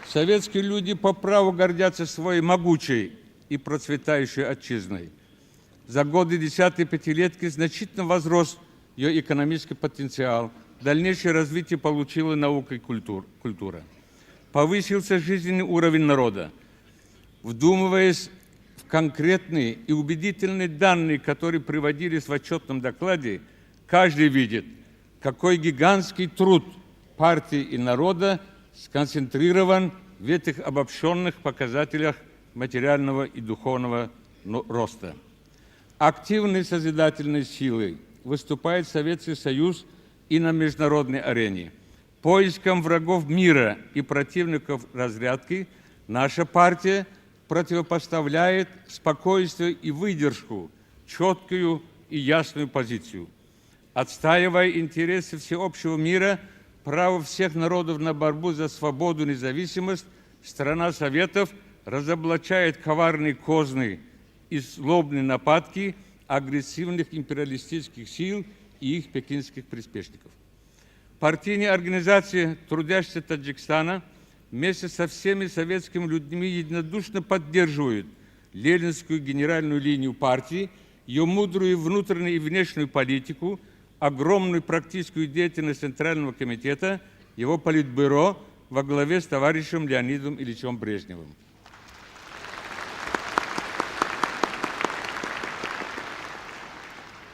Советские люди по праву гордятся своей могучей и процветающей отчизной. За годы десятой пятилетки значительно возрос ее экономический потенциал, дальнейшее развитие получила наука и культура. Повысился жизненный уровень народа. Вдумываясь в конкретные и убедительные данные, которые приводились в отчетном докладе, каждый видит, какой гигантский труд партии и народа сконцентрирован в этих обобщенных показателях материального и духовного роста. Активной созидательной силой выступает Советский Союз и на международной арене. Поиском врагов мира и противников разрядки наша партия противопоставляет спокойствие и выдержку, четкую и ясную позицию. Отстаивая интересы всеобщего мира, право всех народов на борьбу за свободу и независимость, страна Советов разоблачает коварные козни и злобные нападки агрессивных империалистических сил и их пекинских приспешников. Партийные организации трудящихся Таджикистана вместе со всеми советскими людьми единодушно поддерживают ленинскую генеральную линию партии, ее мудрую внутреннюю и внешнюю политику, огромную практическую деятельность Центрального комитета, его политбюро во главе с товарищем Леонидом Ильичем Брежневым.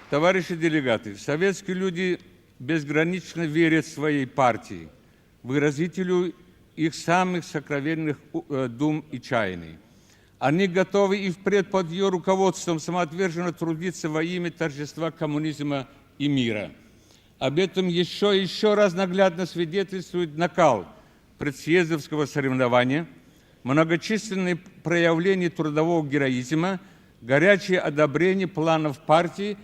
Товарищи делегаты, советские люди безгранично верят своей партии, выразителю их самых сокровенных дум и чаяний. Они готовы и впредь под ее руководством самоотверженно трудиться во имя торжества коммунизма и мира. Об этом еще раз наглядно свидетельствует накал предсъездовского соревнования, многочисленные проявления трудового героизма, горячее одобрение планов партии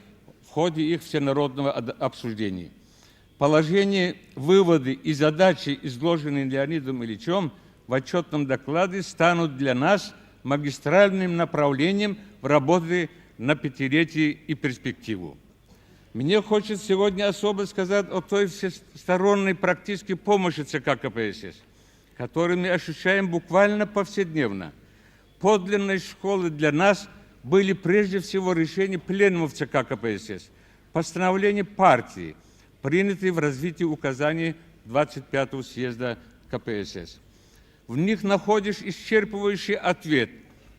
в ходе их всенародного обсуждения. Положения, выводы и задачи, изложенные Леонидом Ильичем в отчетном докладе, станут для нас магистральным направлением в работе на пятилетие и перспективу. Мне хочется сегодня особо сказать о той всесторонней практической помощи ЦК КПСС, которую мы ощущаем буквально повседневно. Подлинной школой для нас были прежде всего решения пленумов ЦК КПСС, постановления партии, принятые в развитии указаний 25-го съезда КПСС. В них находишь исчерпывающий ответ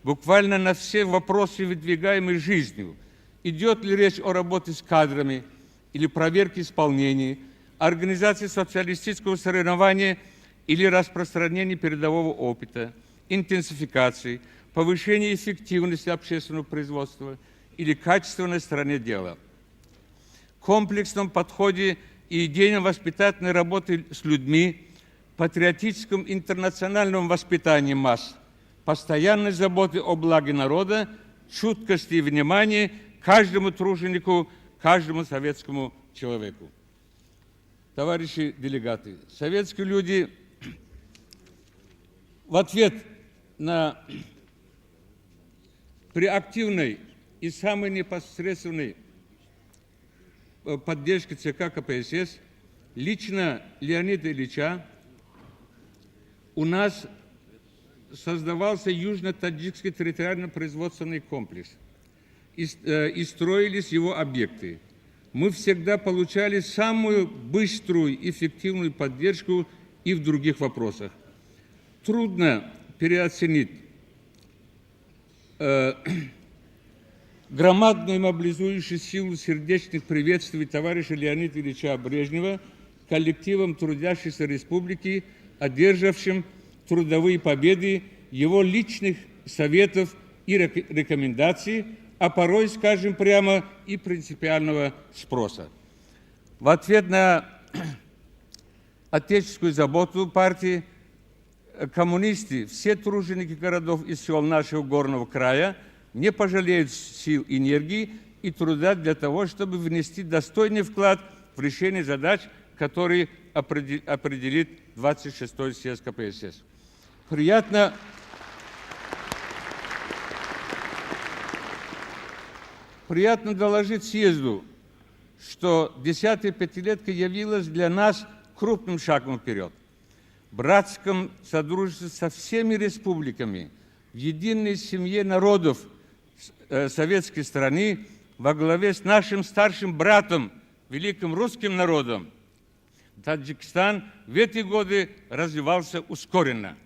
буквально на все вопросы, выдвигаемые жизнью. Идет ли речь о работе с кадрами или проверке исполнения, организации социалистического соревнования или распространении передового опыта, интенсификации, повышении эффективности общественного производства или качественной стороне дела. Комплексном подходе и идейно-воспитательной работы с людьми, патриотическом интернациональном воспитании масс, постоянной заботе о благе народа, чуткости и внимании каждому труженику, каждому советскому человеку. Товарищи делегаты, советские люди в ответ на при активной и самой непосредственной поддержке ЦК КПСС лично Леонида Ильича у нас создавался Южно-Таджикский территориально-производственный комплекс и строились его объекты. Мы всегда получали самую быструю и эффективную поддержку и в других вопросах. Трудно переоценить громадную мобилизующую силу сердечных приветствий товарища Леонида Ильича Брежнева коллективом трудящейся республики, одержавшим трудовые победы, его личных советов и рекомендаций, а порой, скажем прямо, и принципиального спроса. В ответ на отеческую заботу партии коммунисты, все труженики городов и сел нашего горного края не пожалеют сил, энергии и труда для того, чтобы внести достойный вклад в решение задач, которые определит 26-й съезд КПСС. Приятно доложить съезду, что 10-я пятилетка явилась для нас крупным шагом вперед. братском содружестве со всеми республиками, в единой семье народов советской страны во главе с нашим старшим братом, великим русским народом, Таджикистан в эти годы развивался ускоренно.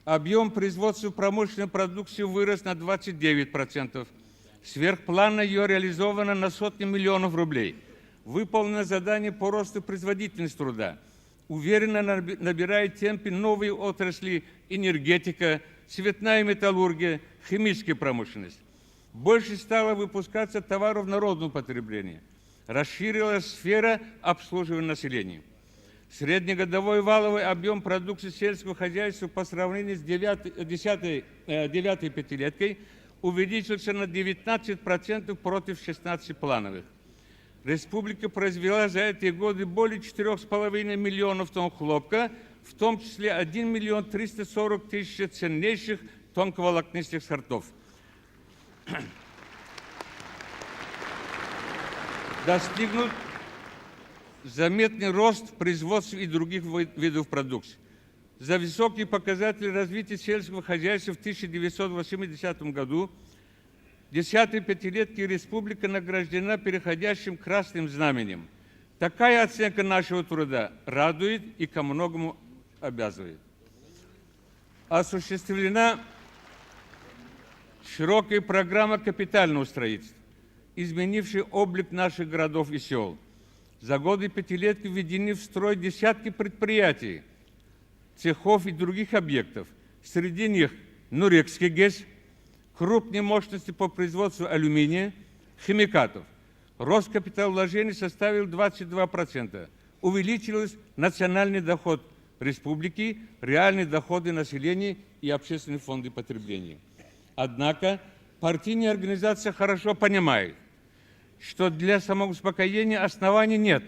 Объем производства промышленной продукции вырос на 29%. Сверхплана ее реализовано на сотни миллионов рублей. Выполнено задание по росту производительности труда. Уверенно набирает темпы новые отрасли: энергетика, цветная металлургия, химическая промышленность. Больше стало выпускаться товаров народного потребления. Расширилась сфера обслуживания населения. Среднегодовой валовый объем продукции сельского хозяйства по сравнению с девятой пятилеткой увеличился на 19% против 16 плановых. Республика произвела за эти годы более 4,5 миллионов тонн хлопка, в том числе 1 миллион 340 тысяч ценнейших тонковолокнистых сортов. Достигнут заметный рост в производстве и других видов продукции. За высокие показатели развития сельского хозяйства в 1980 году 10-й пятилетки республика награждена переходящим красным знаменем. Такая оценка нашего труда радует и ко многому обязывает. Осуществлена широкая программа капитального строительства, изменившая облик наших городов и сел. За годы пятилетки введены в строй десятки предприятий, цехов и других объектов. Среди них Нурекский ГЭС, крупные мощности по производству алюминия, химикатов. Рост капиталовложений составил 22%. Увеличился национальный доход республики, реальные доходы населения и общественные фонды потребления. Однако партийная организация хорошо понимает, что для самоуспокоения оснований нет.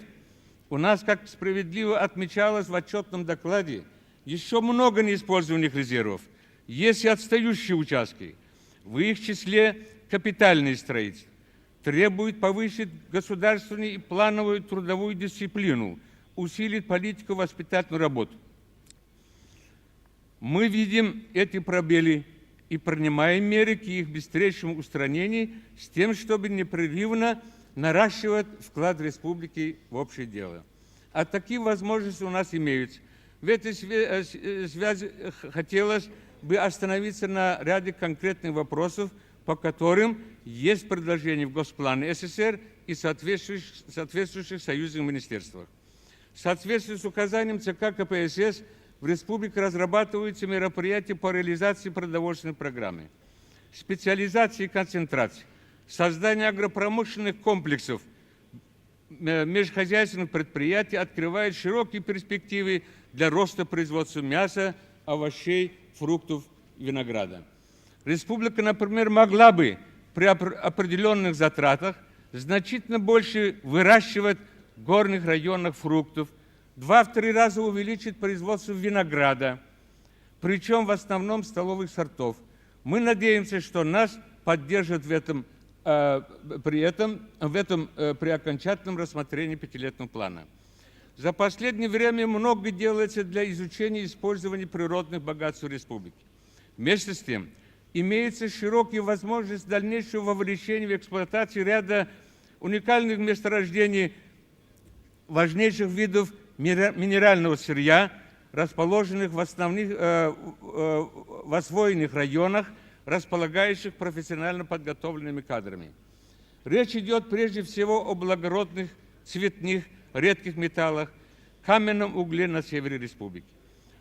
У нас, как справедливо отмечалось в отчетном докладе, еще много неиспользованных резервов. Есть и отстающие участки. В их числе капитальное строительство. Требует повысить государственную и плановую трудовую дисциплину, усилить политику воспитательную работу. Мы видим эти пробелы и принимаем меры к их быстрейшему устранению с тем, чтобы непрерывно наращивать вклад республики в общее дело. А такие возможности у нас имеются. В этой связи хотелось бы остановиться на ряде конкретных вопросов, по которым есть предложения в Госплане СССР и соответствующих союзных министерствах. В соответствии с указанием ЦК КПСС в республике разрабатываются мероприятия по реализации продовольственной программы, специализации и концентрации, создание агропромышленных комплексов, межхозяйственных предприятий открывает широкие перспективы для роста производства мяса, овощей, фруктов, винограда. Республика, например, могла бы при определенных затратах значительно больше выращивать в горных районах фруктов, 2-3 раза увеличить производство винограда, причем в основном столовых сортов. Мы надеемся, что нас поддержат при окончательном рассмотрении пятилетнего плана. За последнее время много делается для изучения и использования природных богатств республики. Вместе с тем, имеется широкие возможности дальнейшего вовлечения в эксплуатацию ряда уникальных месторождений важнейших видов минерального сырья, расположенных в освоенных районах, располагающих профессионально подготовленными кадрами. Речь идет прежде всего о благородных, цветных, редких металлах, каменном угле на севере республики.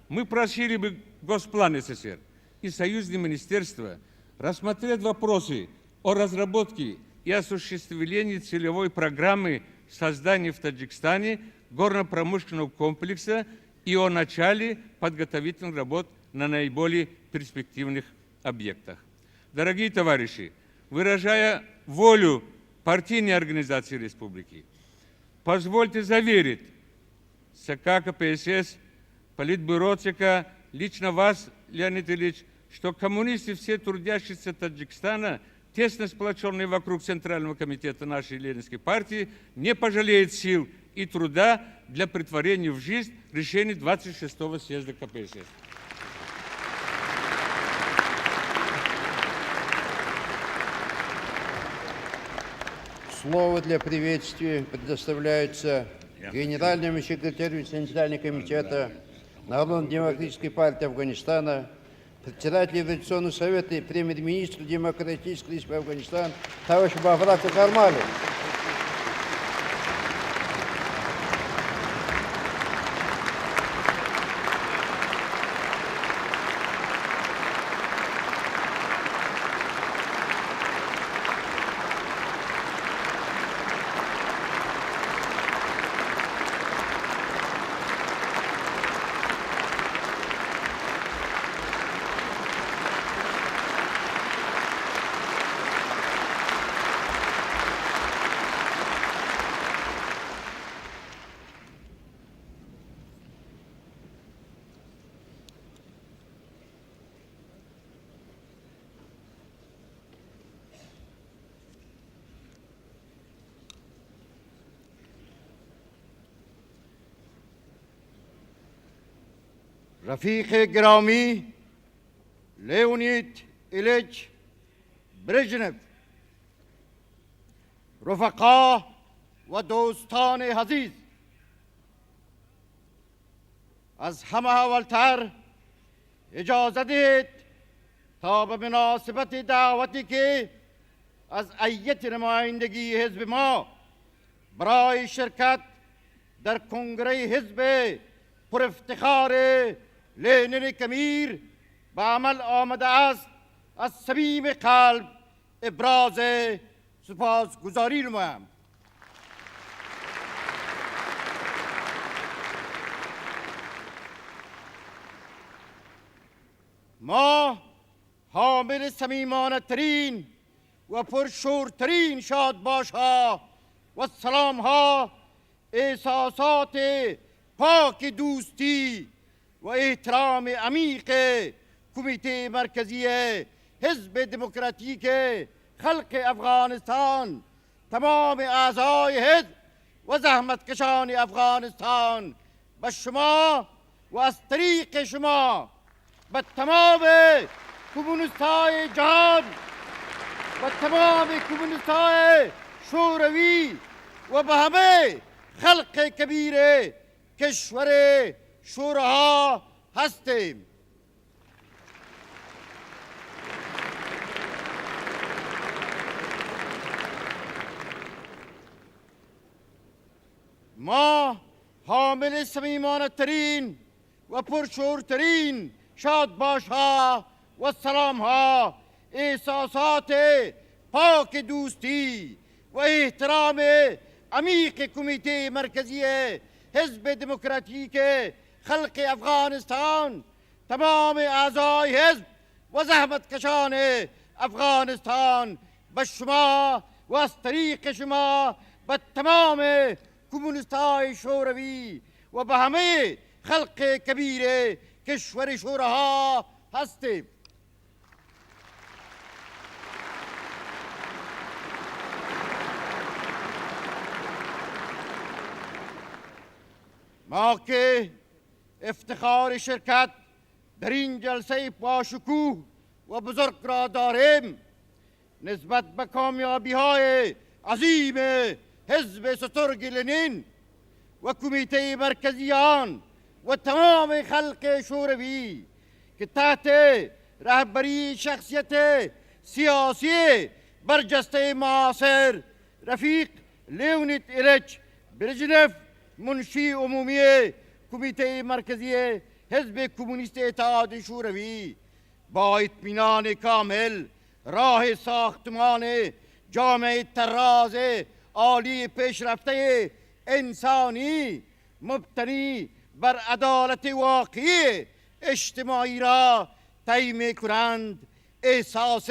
Мы просили бы Госплан СССР и союзные министерства рассмотреть вопросы о разработке и осуществлении целевой программы создания в Таджикистане горно-промышленного комплекса и о начале подготовительных работ на наиболее перспективных объектах. Дорогие товарищи, выражая волю партийной организации республики, позвольте заверить ЦК КПСС, Политбюро ЦК, лично вас, Леонид Ильич, что коммунисты, все трудящиеся Таджикистана, тесно сплоченные вокруг Центрального комитета нашей Ленинской партии, не пожалеют сил и труда для претворения в жизнь решений 26-го съезда КПСС. Слово для приветствия предоставляется генеральному секретарю Центрального комитета Народно-демократической партии Афганистана, председателю Революционного совета и премьер-министру Демократической Республики Афганистан товарищу Бахрату Кармалу. رفیق گرامی لیونید ایلیچ برژنف، رفقا و دوستان عزیز، از همه اولتر اجازه دهید تا به مناسبت دعوتی که از هیئت نمایندگی حزب ما برای شرکت در کنگره حزب پر افتخار لنین کمیر به عمل آمده است از صمیم قلب ابراز سپاسگزاری نمایم. ما حامل صمیمانه ترین و پرشورترین شادباش‌ها و سلام‌ها، احساسات پاک دوستی و احترام عمیق کمیته مرکزی حزب دموکراتیک خلق افغانستان، تمام اعضای حزب و زحمتکشان افغانستان به شما و از طریق شما به تمام کمونیست‌های جهان و تمام کمونیست‌های شوروی و به همه خلق کبیر کشور شوراها هستیم. ما حامل صمیمانه ترین و پرشورترین شادباش‌ها و سلام‌ها، احساسات پاک دوستی و احترام عمیق کمیته مرکزی حزب دموکراتیک خلق افغانستان، تمام اعضای حزب و زحمتکشان افغانستان به شما و از طریق شما به تمام کمونیست‌های شوروی و به همه خلق کبیر کشور شوراها هستیم. ما که افتخار شرکت در این جلسه باشکوه و بزرگ را داریم، نسبت به کامیابی‌های عظیم حزب سترگ لنین و کمیته مرکزی آن و تمام خلق شوروی که تحت رهبری شخصیت سیاسی برجسته معاصر رفیق لیونید ایلیچ برژنف، منشی عمومی کمیته مرکزی حزب کمونیست اتحاد شوروی، با اطمینان کامل راه ساختمان جامعه طراز عالی پیشرفته انسانی مبتنی بر عدالت واقعی اجتماعی را طی می‌کنند. احساس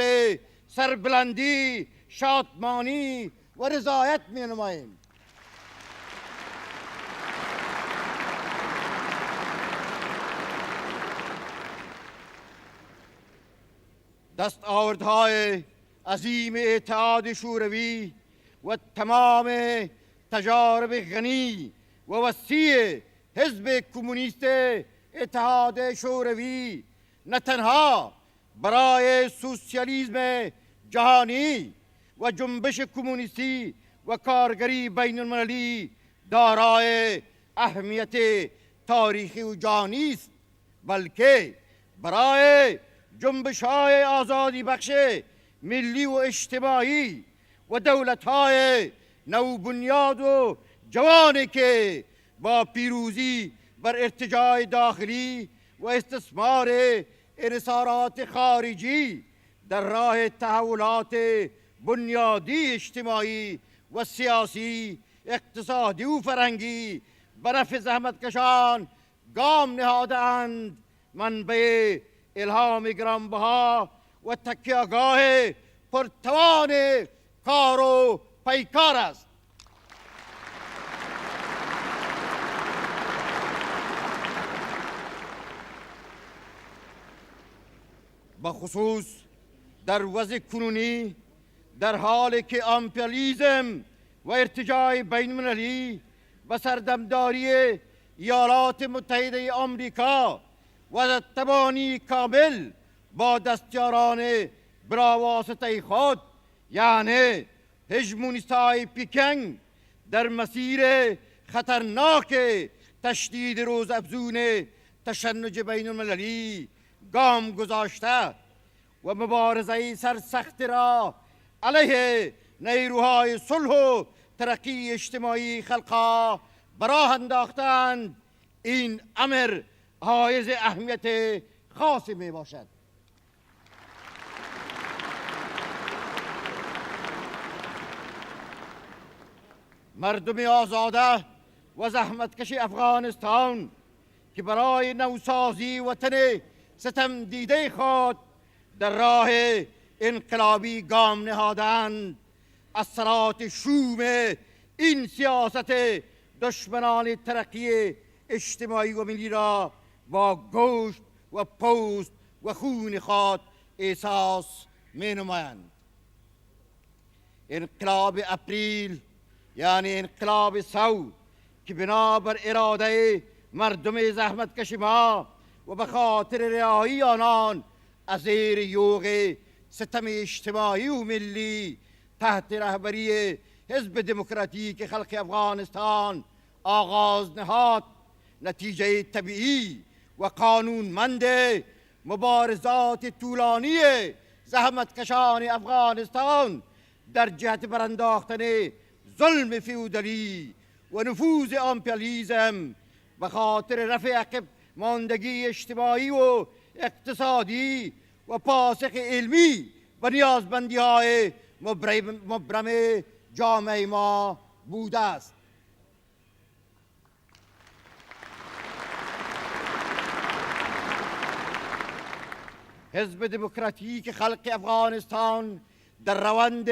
سربلندی، شادمانی و رضایت می‌نماییم. دستاوردهای عظیم اتحاد شوروی و تمام تجارب غنی و وسیع حزب کمونیست اتحاد شوروی نه تنها برای سوسیالیسم جهانی و جنبش کمونیستی و کارگری بین المللی دارای اهمیت تاریخی و جهانی است، بلکه برای جنبش‌های آزادی بخش ملی و اجتماعی و دولت‌های نوبنیاد و جوانی که با پیروزی بر ارتجاع داخلی و استثمار انحصارات خارجی در راه تحولات بنیادی اجتماعی و سیاسی، اقتصادی و فرهنگی به نفع زحمتکشان گام نهاده‌اند، منبع الهام گرانبها و تکیهگاه پرتوان کار و پیکار است. بخصوص در وضع کنونی در حالی که امپریالیسم و ارتجاع بین المللی و سردمداری ایالات متحده آمریکا و تبانی کامل با دستیاران براواسطه خود یعنی هژمونیست‌های پکن در مسیر خطرناک تشدید روزافزون تشنج بین المللی گام گذاشته و مبارزه سرسخت را علیه نیروهای صلح و ترقی اجتماعی خلقا براه انداختند، این امر حائز اهمیت خاصی می باشد. مردم آزاده و زحمتکش افغانستان که برای نوسازی وطن ستم دیده خود در راه انقلابی گام نهادند، اثرات شوم این سیاست دشمنان ترقی اجتماعی و ملی را با گوشت و پوست و خون خود احساس می نمایند. انقلاب اپریل یعنی انقلاب سو که بنابر اراده مردم زحمتکش ما و به خاطر رهایی آنان از زیر یوغ ستم اجتماعی و ملی تحت رهبری حزب دموکراتیک خلق افغانستان آغاز نهاد، نتیجه طبیعی و قانونمند مبارزات طولانی زحمتکشان افغانستان در جهت برانداختن ظلم فیودالی و نفوذ امپریالیسم به خاطر رفع عقب ماندگی اجتماعی و اقتصادی و پاسخ علمی و نیازمندی های مبرم جامعه ما بوده است. حزب دموکراتیک خلق افغانستان در روند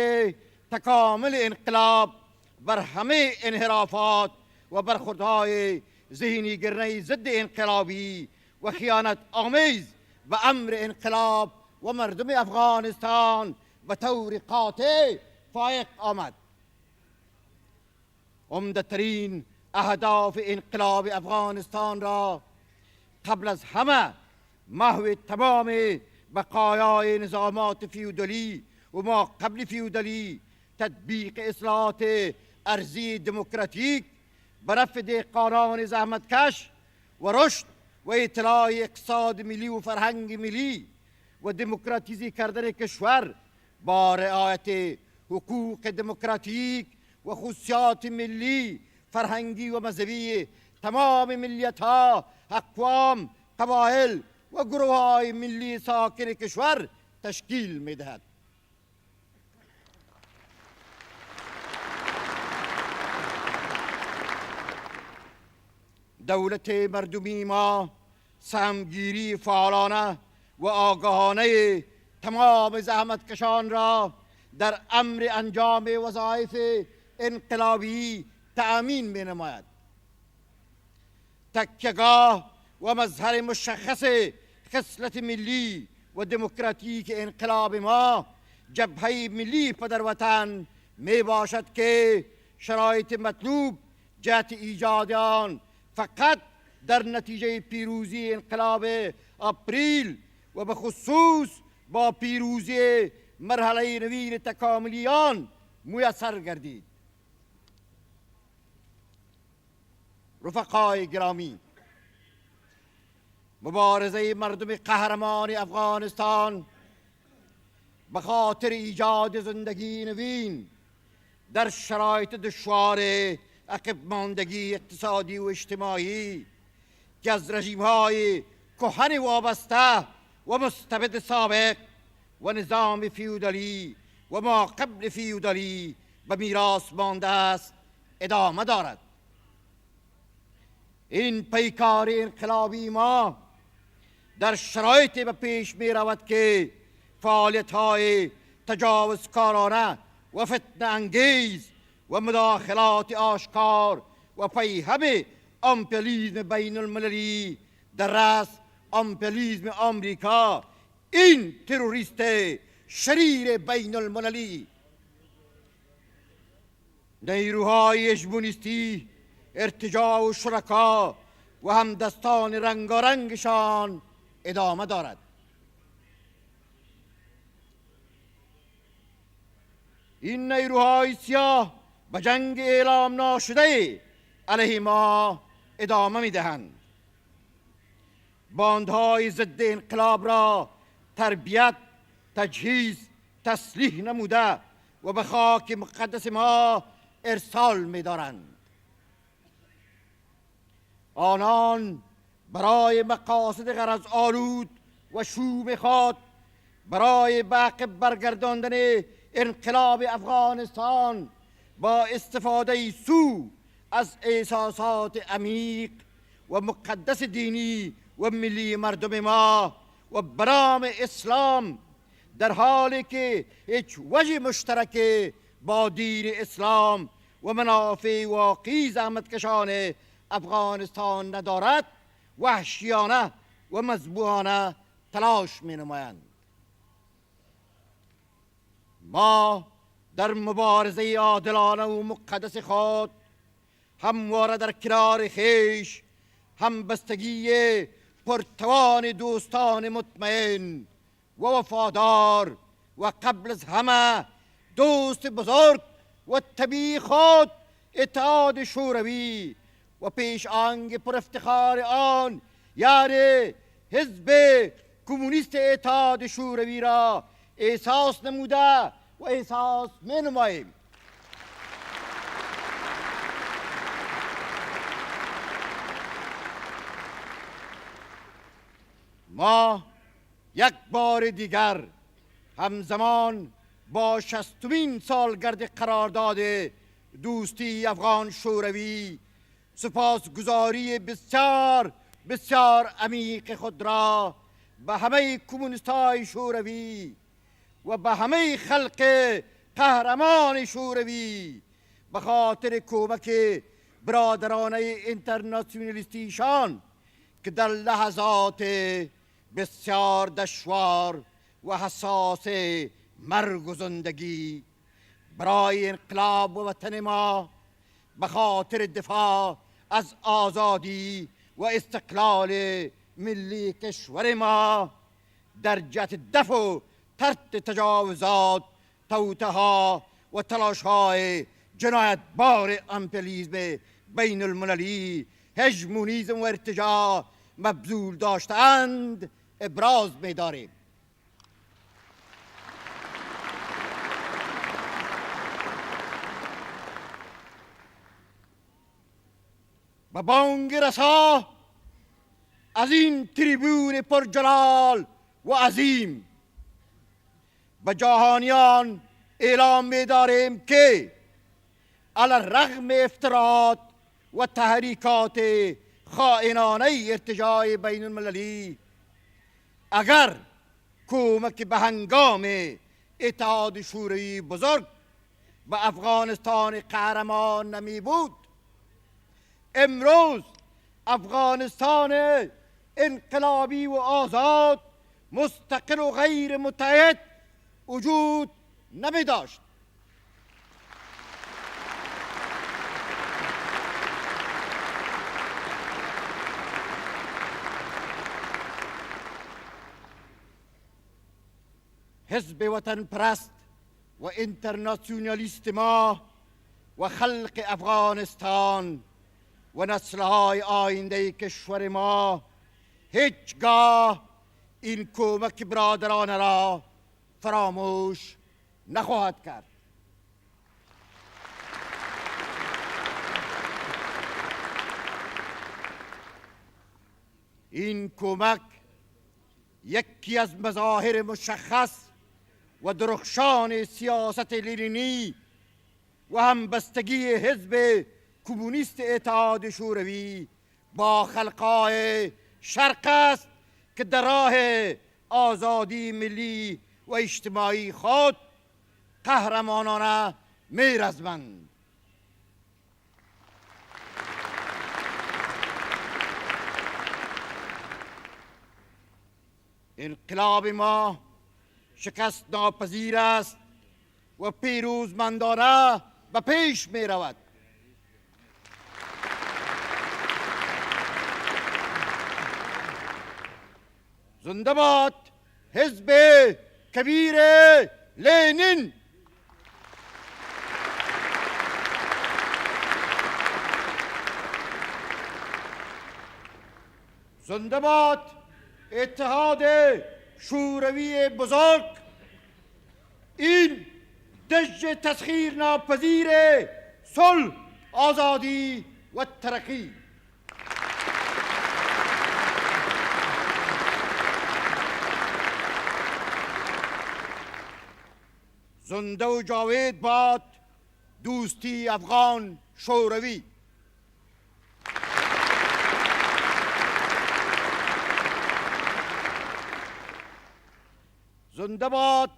تکامل انقلاب بر همه انحرافات و برخوردهای ذهنی گرنه ضد انقلابی و خیانت آمیز و امر انقلاب و مردم افغانستان به طور قاطع فائق آمد. عمده‌ترین اهداف انقلاب افغانستان را قبل از همه محو تمام بقایای نظامات فیودالی و ما قبل فیودالی، تطبیق اصلاحات ارضی دموکراتیک به نفع دهقانان زحمتکش و رشد و اطلاع اقتصاد ملی و فرهنگ ملی و دموکراتیزی کردن کشور با رعایت حقوق دموکراتیک و خصوصیات ملی، فرهنگی و مذهبی تمام ملیت‌ها، اقوام، قبایل و گروه‌های ملی ساکن کشور تشکیل می‌دهد. دولت مردمی ما سهمگیری فعالانه و آگاهانه تمام زحمتکشان را در امر انجام وظایف انقلابی تأمین می نماید. تکیهگاه و مظهر مشخص خصلت ملی و دموکراتیک انقلاب ما جبهه ملی پدر وطن می باشد که شرایط مطلوب جهت ایجاد آن فقط در نتیجه پیروزی انقلاب آپریل و به خصوص با پیروزی مرحله نوین تکاملی آن میسر گردید. رفقای گرامی، مبارزه مردم قهرمان افغانستان به خاطر ایجاد زندگی نوین در شرایط دشوار عقب ماندگی اقتصادی و اجتماعی که از رژیم‌های کهن وابسته و مستبد سابق و نظام فیودالی و ما قبل فیودالی به میراث مانده است ادامه دارد. این پیکار انقلابی ما در شرایط به پیش می رود که فعالیت‌های تجاوزکارانه و فتنه انگیز و مداخلات آشکار و پیهم امپریالیسم بین المللی در رأس امپریالیسم آمریکا، این تروریست شریر بین المللی، نیروهای هژمونیستی، ارتجاع و شرکا و همدستان رنگارنگشان ادامه دارد. این نیروهای سیاه به جنگ اعلام ناشده علیه ما ادامه میدهند. باندهای ضد انقلاب را تربیت، تجهیز، تسلیح نموده و به خاک مقدس ما ارسال می‌دارند. آنان برای مقاصد غرض آلود و شوم خود، برای عقب برگرداندن انقلاب افغانستان با استفاده سو از احساسات عمیق و مقدس دینی و ملی مردم ما و برام اسلام، در حالی که هیچ وجه مشترک با دین اسلام و منافع واقعی زحمتکشان افغانستان ندارد، وحشیانه و مذبوحانه تلاش می نمایند. ما در مبارزه عادلانه و مقدس خود همواره در کنار خویش همبستگی پرتوان دوستان مطمئن و وفادار و قبل از همه دوست بزرگ و طبیعی خود اتحاد شوروی و پیش آنگ پر افتخار آن یعنی حزب کمونیست اتحاد شوروی را احساس نموده و احساس می نماییم. ما یک بار دیگر همزمان با 60مین سالگرد قرارداد دوستی افغان شوروی سپاسگزاری بسیار بسیار عمیق خود را به همه کمونیست‌های شوروی و به همه خلق قهرمان شوروی به خاطر کمک برادرانه اینترناسیونالیستیشان که در لحظات بسیار دشوار و حساس مرگ و زندگی برای انقلاب و وطن ما به خاطر دفاع از آزادی و استقلال ملی کشور ما در جهت دفع و طرد تجاوزات، توطئه‌ها و تلاش‌های جنایتبار امپریالیسم بین المللی، هژمونیسم و ارتجاع مبذول داشتند ابراز می‌داریم. به بانگ رسا از این تریبون پرجلال و عظیم به جهانیان اعلام می‌داریم که علی الرغم افتراءات و تحریکات خائنانه ارتجاع بین المللی، اگر کمک به هنگام اتحاد شوروی بزرگ به افغانستان قهرمان نمی بود، امروز افغانستان انقلابی و آزاد، مستقل و غیر متحد وجود نمی داشت. حزب وطن پرست و انترناسیونالیست ما و خلق افغانستان و نسل‌های آینده کشور ما هیچگاه این کمک برادرانه را فراموش نخواهد کرد. این کمک یکی از مظاهر مشخص و درخشان سیاست لنینی و همبستگی حزب کمونیست اتحاد شوروی با خلقای شرق است که در راه آزادی ملی و اجتماعی خود قهرمانانه می‌رزمند. انقلاب ما شکست ناپذیر است و پیروزمندانه به پیش می رود. زنده باد حزب کبیر لنین. زنده باد اتحاد شوروی بزرگ. این دژ تسخیر ناپذیر صلح، آزادی و ترقی. زنده و جاوید باد دوستی افغان شوروی. زنده باد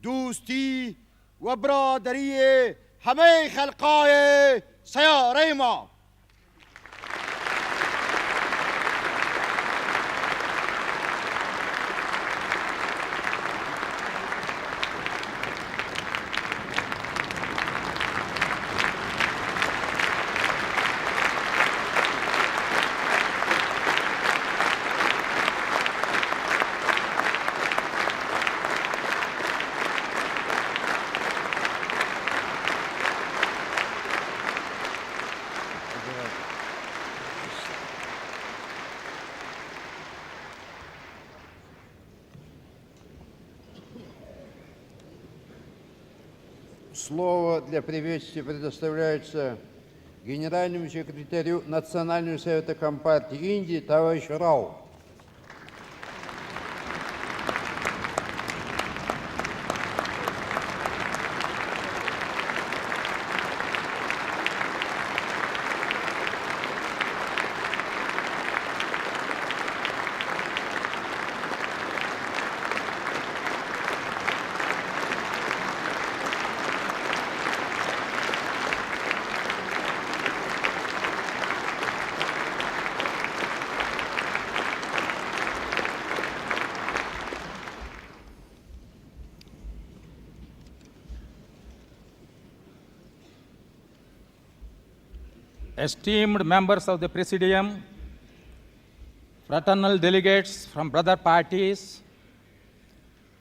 دوستی و برادری همه خلقای سیاره ما. Слово для приветствия предоставляется генеральному секретарю Национального совета Компартии Индии товарищу Рау. Esteemed members of the Presidium, fraternal delegates from brother parties,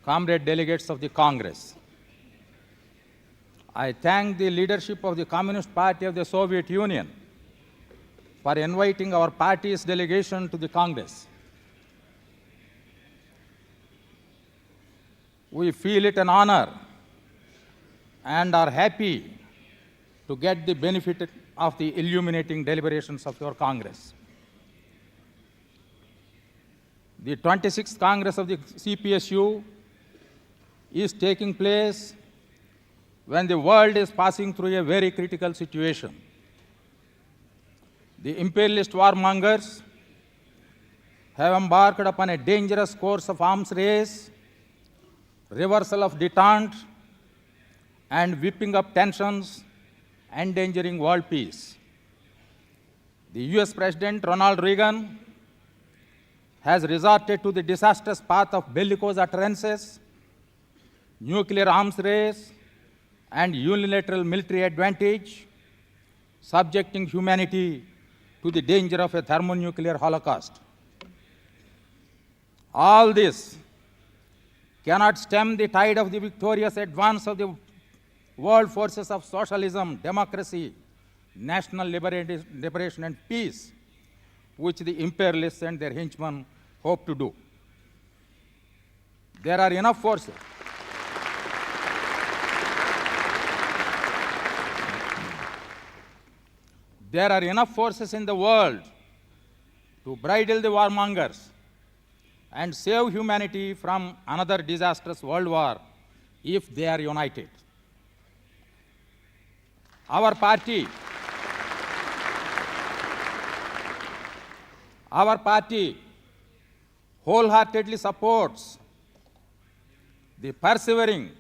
comrade delegates of the Congress, I thank the leadership of the Communist Party of the Soviet Union for inviting our party's delegation to the Congress. We feel it an honor and are happy to get the benefit of the illuminating deliberations of your Congress. The 26th Congress of the CPSU is taking place when the world is passing through a very critical situation. The imperialist warmongers have embarked upon a dangerous course of arms race, reversal of detente, and whipping up tensions, endangering world peace. The US President Ronald Reagan has resorted to the disastrous path of bellicose utterances, nuclear arms race, and unilateral military advantage, subjecting humanity to the danger of a thermonuclear holocaust. All this cannot stem the tide of the victorious advance of the world forces of socialism, democracy, national liberation and peace, which the imperialists and their henchmen hope to do. There are enough forces. There are enough forces in the world to bridle the warmongers and save humanity from another disastrous world war if they are united. Our party wholeheartedly supports the persevering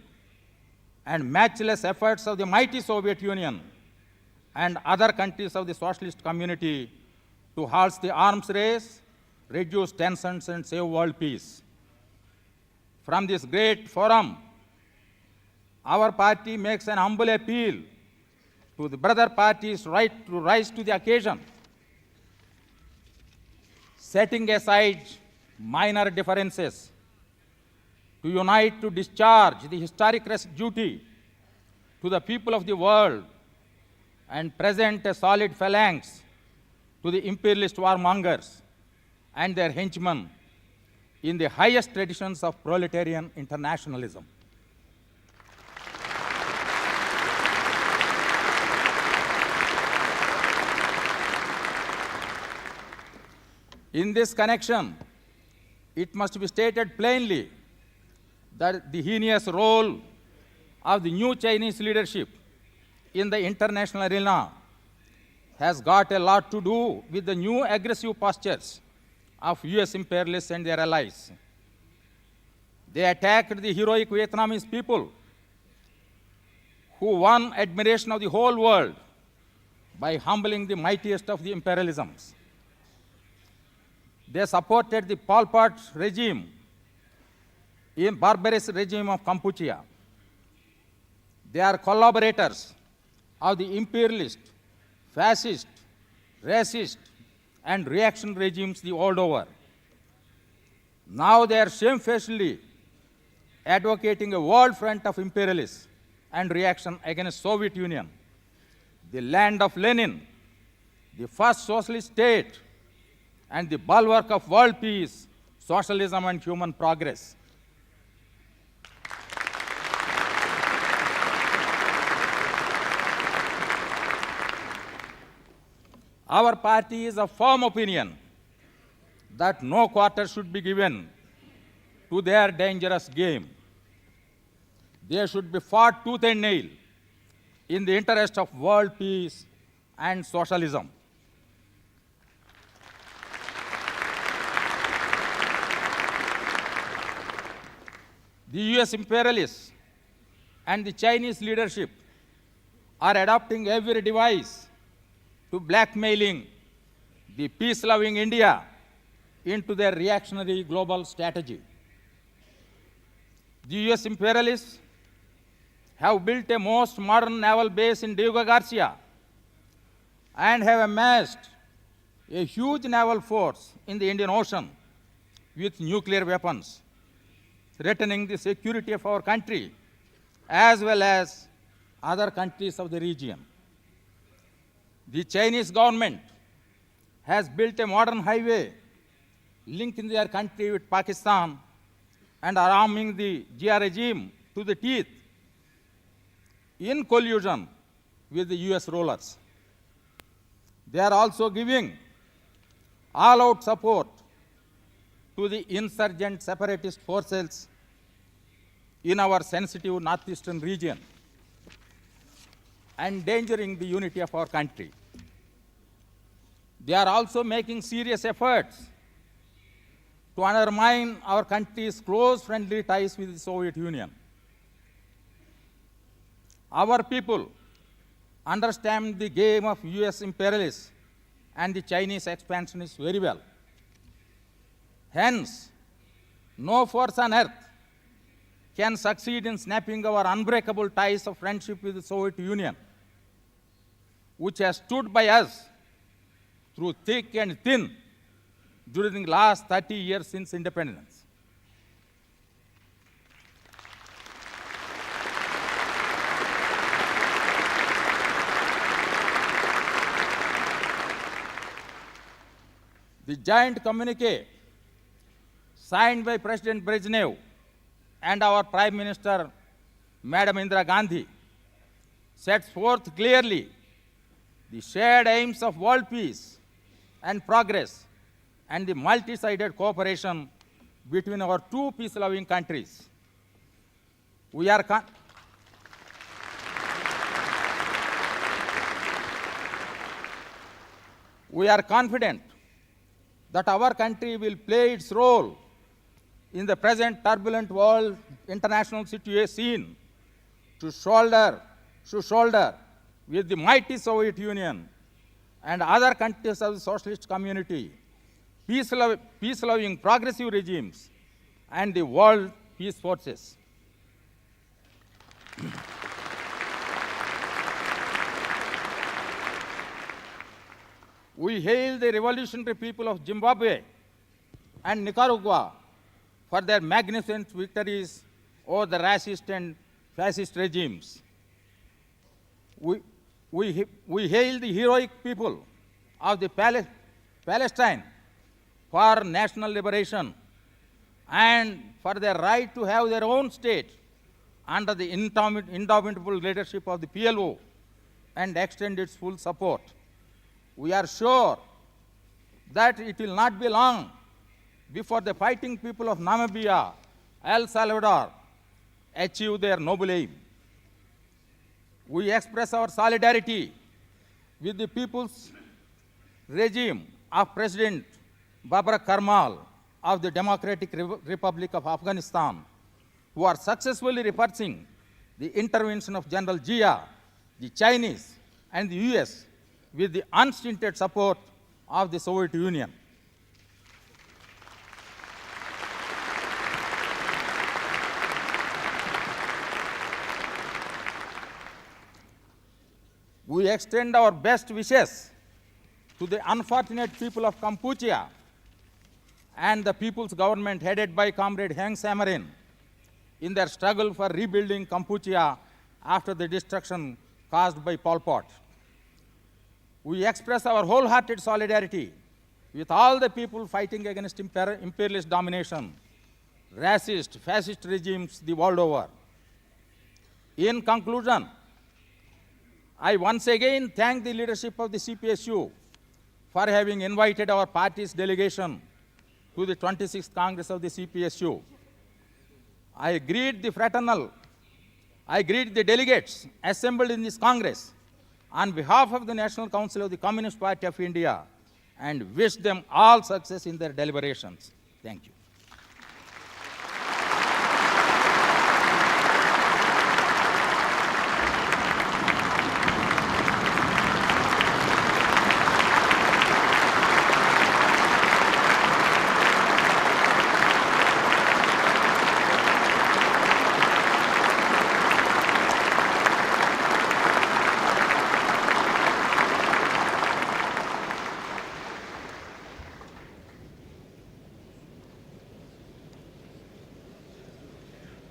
and matchless efforts of the mighty Soviet Union and other countries of the socialist community to halt the arms race, reduce tensions, and save world peace. From this great forum, our party makes an humble appeal to the brother parties to rise to the occasion, setting aside minor differences, to unite to discharge the historic duty to the people of the world and present a solid phalanx to the imperialist warmongers and their henchmen in the highest traditions of proletarian internationalism. In this connection, it must be stated plainly that the heinous role of the new Chinese leadership in the international arena has got a lot to do with the new aggressive postures of US imperialists and their allies. They attacked the heroic Vietnamese people, who won admiration of the whole world by humbling the mightiest of the imperialisms. They supported the Pol Pot regime in barbarous regime of Kampuchea. They are collaborators of the imperialist, fascist, racist, and reaction regimes the world over. Now they are shamefacedly advocating a world front of imperialists and reaction against Soviet Union, the land of Lenin, the first socialist state, and the bulwark of world peace, socialism, and human progress. Our party is of firm opinion that no quarter should be given to their dangerous game. They should be fought tooth and nail in the interest of world peace and socialism. The US imperialists and the Chinese leadership are adopting every device to blackmailing the peace-loving India into their reactionary global strategy. The US imperialists have built a most modern naval base in Diego Garcia and have amassed a huge naval force in the Indian Ocean with nuclear weapons, threatening the security of our country as well as other countries of the region. The Chinese government has built a modern highway linking their country with Pakistan and are arming the GR regime to the teeth in collusion with the US rulers. They are also giving all-out support to the insurgent separatist forces in our sensitive northeastern region, endangering the unity of our country. They are also making serious efforts to undermine our country's close friendly ties with the Soviet Union. Our people understand the game of US imperialists and the Chinese expansionists very well. Hence, no force on earth can succeed in snapping our unbreakable ties of friendship with the Soviet Union, which has stood by us through thick and thin during the last 30 years since independence. The joint communique signed by President Brezhnev and our Prime Minister, Madam Indira Gandhi, sets forth clearly the shared aims of world peace and progress and the multi-sided cooperation between our two peace-loving countries. We are confident that our country will play its role in the present turbulent world international situation to shoulder with the mighty Soviet Union and other countries of the socialist community, peace-loving progressive regimes, and the world peace forces. We hail the revolutionary people of Zimbabwe and Nicaragua for their magnificent victories over the racist and fascist regimes. We hail the heroic people of the Palestine for national liberation and for their right to have their own state under the indomitable leadership of the PLO and extend its full support. We are sure that it will not be long before the fighting people of Namibia, El Salvador, achieve their noble aim. We express our solidarity with the people's regime of President Babrak Karmal of the Democratic Republic of Afghanistan, who are successfully reversing the intervention of General Jia, the Chinese, and the US with the unstinted support of the Soviet Union. We extend our best wishes to the unfortunate people of Kampuchea and the people's government headed by Comrade Heng Samrin in their struggle for rebuilding Kampuchea after the destruction caused by Pol Pot. We express our wholehearted solidarity with all the people fighting against imperialist domination, racist, fascist regimes the world over. In conclusion, I once again thank the leadership of the CPSU for having invited our party's delegation to the 26th Congress of the CPSU. I greet the delegates assembled in this Congress on behalf of the National Council of the Communist Party of India and wish them all success in their deliberations. Thank you.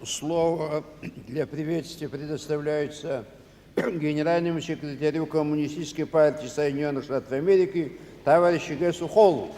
Слово для приветствия предоставляется генеральному секретарю Коммунистической партии Соединенных Штатов Америки товарищу Гессу Холлу.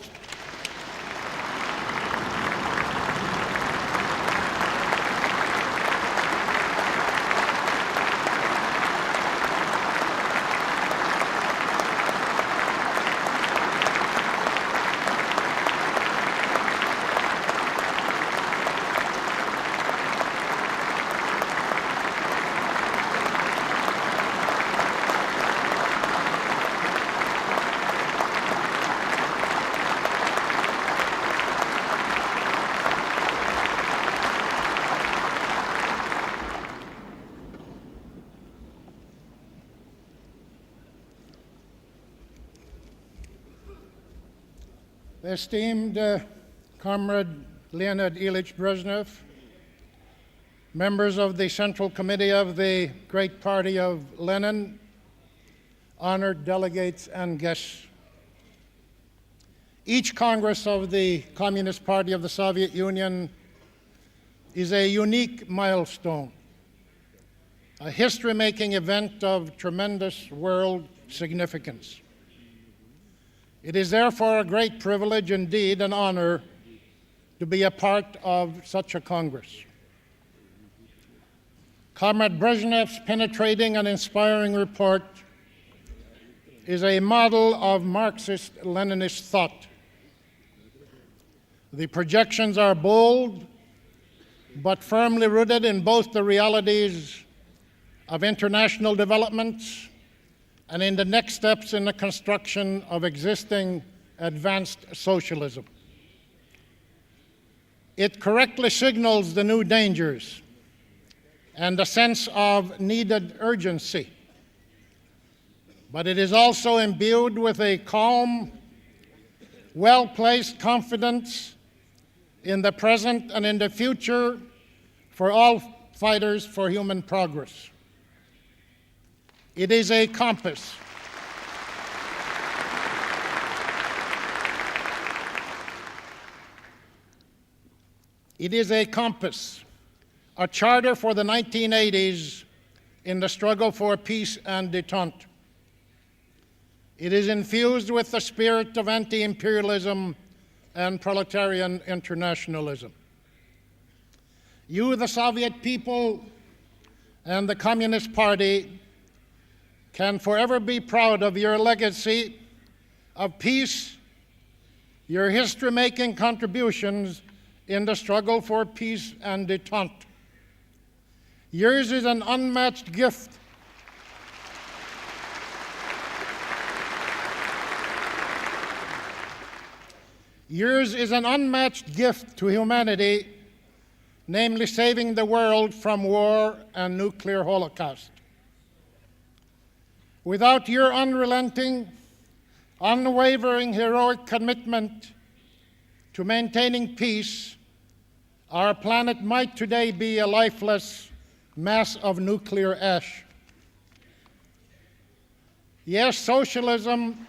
Esteemed Comrade Leonid Ilyich Brezhnev, members of the Central Committee of the Great Party of Lenin, honored delegates and guests. Each Congress of the Communist Party of the Soviet Union is a unique milestone, a history-making event of tremendous world significance. It is therefore a great privilege, indeed an honor, to be a part of such a Congress. Comrade Brezhnev's penetrating and inspiring report is a model of Marxist-Leninist thought. The projections are bold, but firmly rooted in both the realities of international developments and in the next steps in the construction of existing advanced socialism. It correctly signals the new dangers and a sense of needed urgency, but it is also imbued with a calm, well-placed confidence in the present and in the future for all fighters for human progress. It is a compass. It is a compass, a charter for the 1980s in the struggle for peace and détente. It is infused with the spirit of anti-imperialism and proletarian internationalism. You, the Soviet people, and the Communist Party can forever be proud of your legacy of peace, your history-making contributions in the struggle for peace and détente. Yours is an unmatched gift. Yours is an unmatched gift to humanity, namely saving the world from war and nuclear holocaust. Without your unrelenting, unwavering, heroic commitment to maintaining peace, our planet might today be a lifeless mass of nuclear ash. Yes, socialism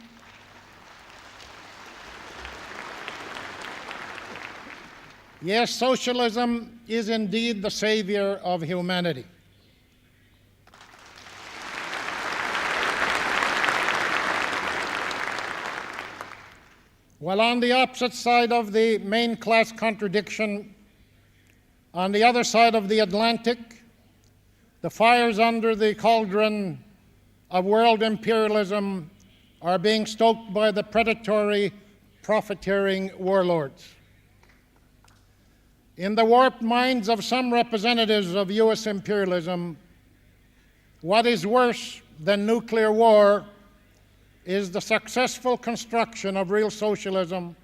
is indeed the savior of humanity. While on the opposite side of the main class contradiction, on the other side of the Atlantic, the fires under the cauldron of world imperialism are being stoked by the predatory, profiteering warlords. In the warped minds of some representatives of U.S. imperialism, what is worse than nuclear war is the successful construction of real socialism,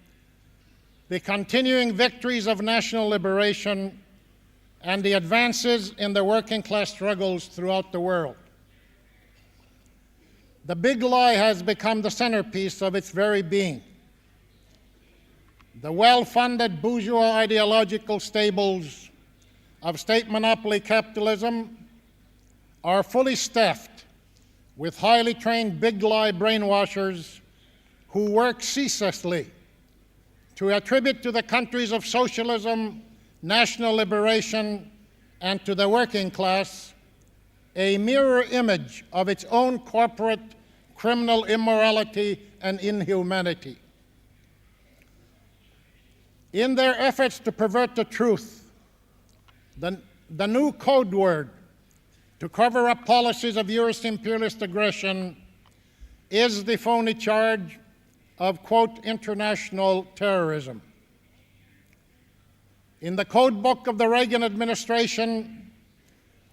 the continuing victories of national liberation, and the advances in the working class struggles throughout the world. The big lie has become the centerpiece of its very being. The well-funded bourgeois ideological stables of state monopoly capitalism are fully staffed with highly trained big lie brainwashers who work ceaselessly to attribute to the countries of socialism, national liberation, and to the working class a mirror image of its own corporate criminal immorality and inhumanity. In their efforts to pervert the truth, the new code word to cover up policies of U.S. imperialist aggression is the phony charge of, quote, international terrorism. In the code book of the Reagan administration,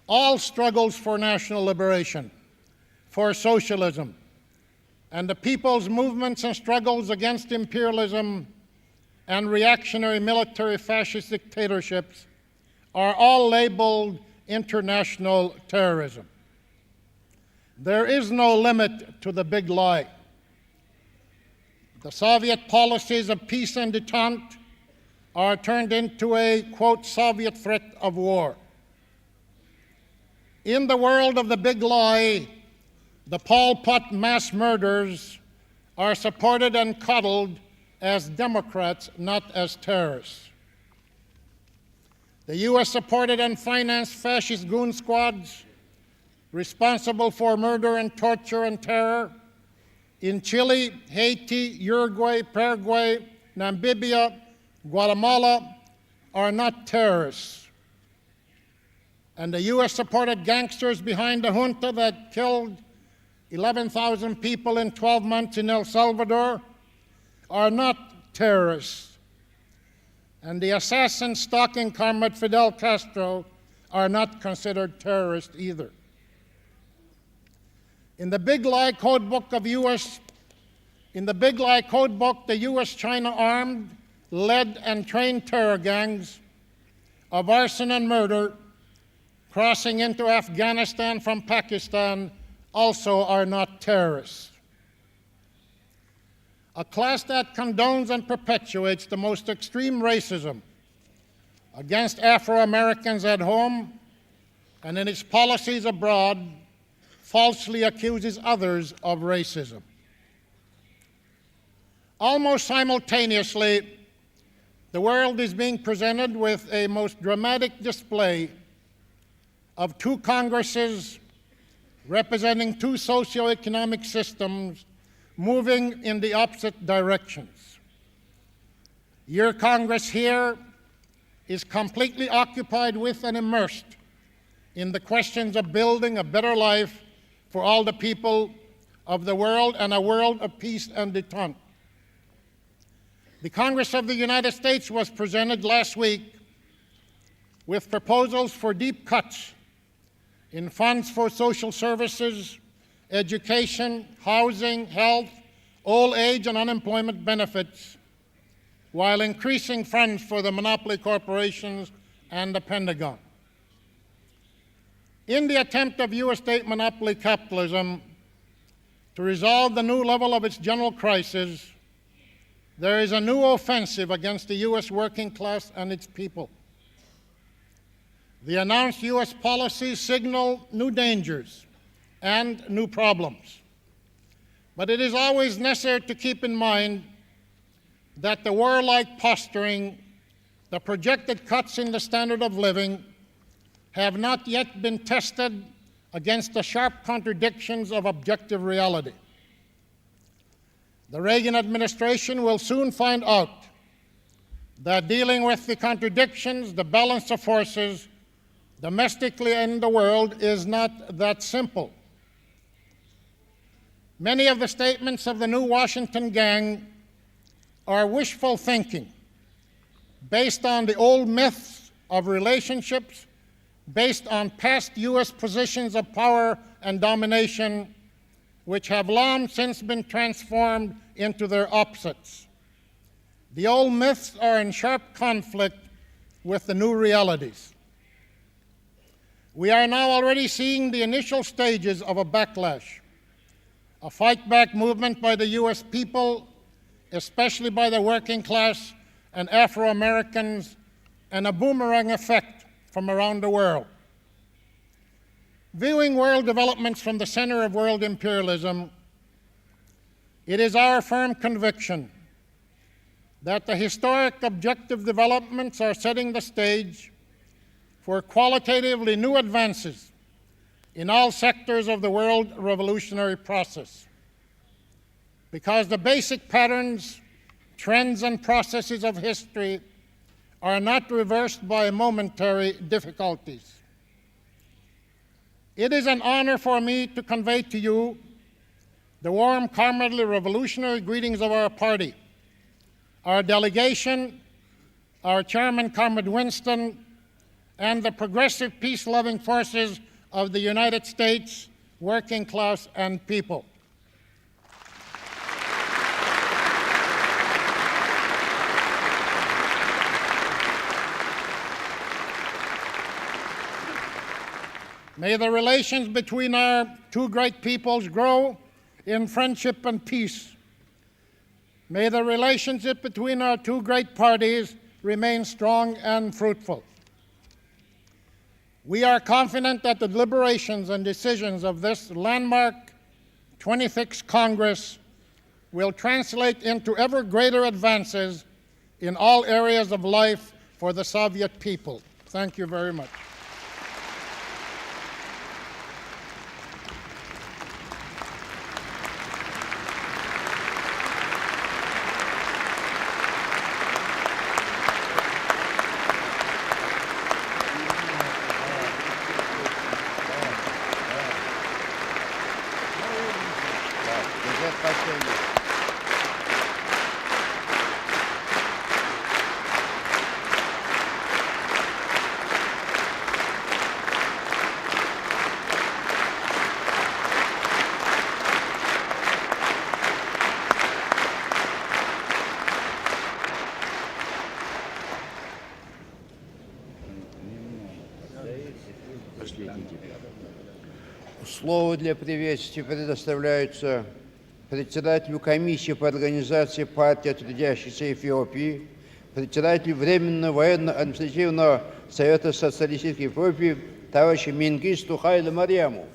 all struggles for national liberation, for socialism, and the people's movements and struggles against imperialism and reactionary military fascist dictatorships are all labeled international terrorism. There is no limit to the big lie. The Soviet policies of peace and détente are turned into a, quote, Soviet threat of war. In the world of the big lie, the Pol Pot mass murders are supported and coddled as Democrats, not as terrorists. The U.S. supported and financed fascist goon squads responsible for murder and torture and terror in Chile, Haiti, Uruguay, Paraguay, Namibia, Guatemala are not terrorists. And the U.S.-supported gangsters behind the junta that killed 11,000 people in 12 months in El Salvador are not terrorists. And the assassins stalking Comrade Fidel Castro are not considered terrorists either. In the Big Lie Code Book, the U.S.-China armed, led, and trained terror gangs of arson and murder crossing into Afghanistan from Pakistan also are not terrorists. A class that condones and perpetuates the most extreme racism against Afro-Americans at home and in its policies abroad falsely accuses others of racism. Almost simultaneously, the world is being presented with a most dramatic display of two Congresses representing two socioeconomic systems moving in the opposite directions. Your Congress here is completely occupied with and immersed in the questions of building a better life for all the people of the world and a world of peace and detente. The Congress of the United States was presented last week with proposals for deep cuts in funds for social services, education, housing, health, old age, and unemployment benefits, while increasing funds for the monopoly corporations and the Pentagon. In the attempt of U.S. state monopoly capitalism to resolve the new level of its general crisis, there is a new offensive against the U.S. working class and its people. The announced U.S. policies signal new dangers and new problems. But it is always necessary to keep in mind that the warlike posturing, the projected cuts in the standard of living, have not yet been tested against the sharp contradictions of objective reality. The Reagan administration will soon find out that dealing with the contradictions, the balance of forces, domestically and in the world is not that simple. Many of the statements of the new Washington gang are wishful thinking based on the old myths of relationships, based on past U.S. positions of power and domination, which have long since been transformed into their opposites. The old myths are in sharp conflict with the new realities. We are now already seeing the initial stages of a backlash, a fight-back movement by the U.S. people, especially by the working class and Afro-Americans, and a boomerang effect from around the world. Viewing world developments from the center of world imperialism, it is our firm conviction that the historic objective developments are setting the stage for qualitatively new advances in all sectors of the world revolutionary process. Because the basic patterns, trends, and processes of history are not reversed by momentary difficulties. It is an honor for me to convey to you the warm, comradely, revolutionary greetings of our party, our delegation, our chairman, Comrade Winston, and the progressive, peace-loving forces of the United States, working class, and people. May the relations between our two great peoples grow in friendship and peace. May the relationship between our two great parties remain strong and fruitful. We are confident that the deliberations and decisions of this landmark 26th Congress will translate into ever greater advances in all areas of life for the Soviet people. Thank you very much. осветителей. Слово для приветствия предоставляется председателю комиссии по организации партии трудящихся Эфиопии, председателю Временного военно-административного совета социалистической Эфиопии товарищу Менгисту Хайле Марьяму.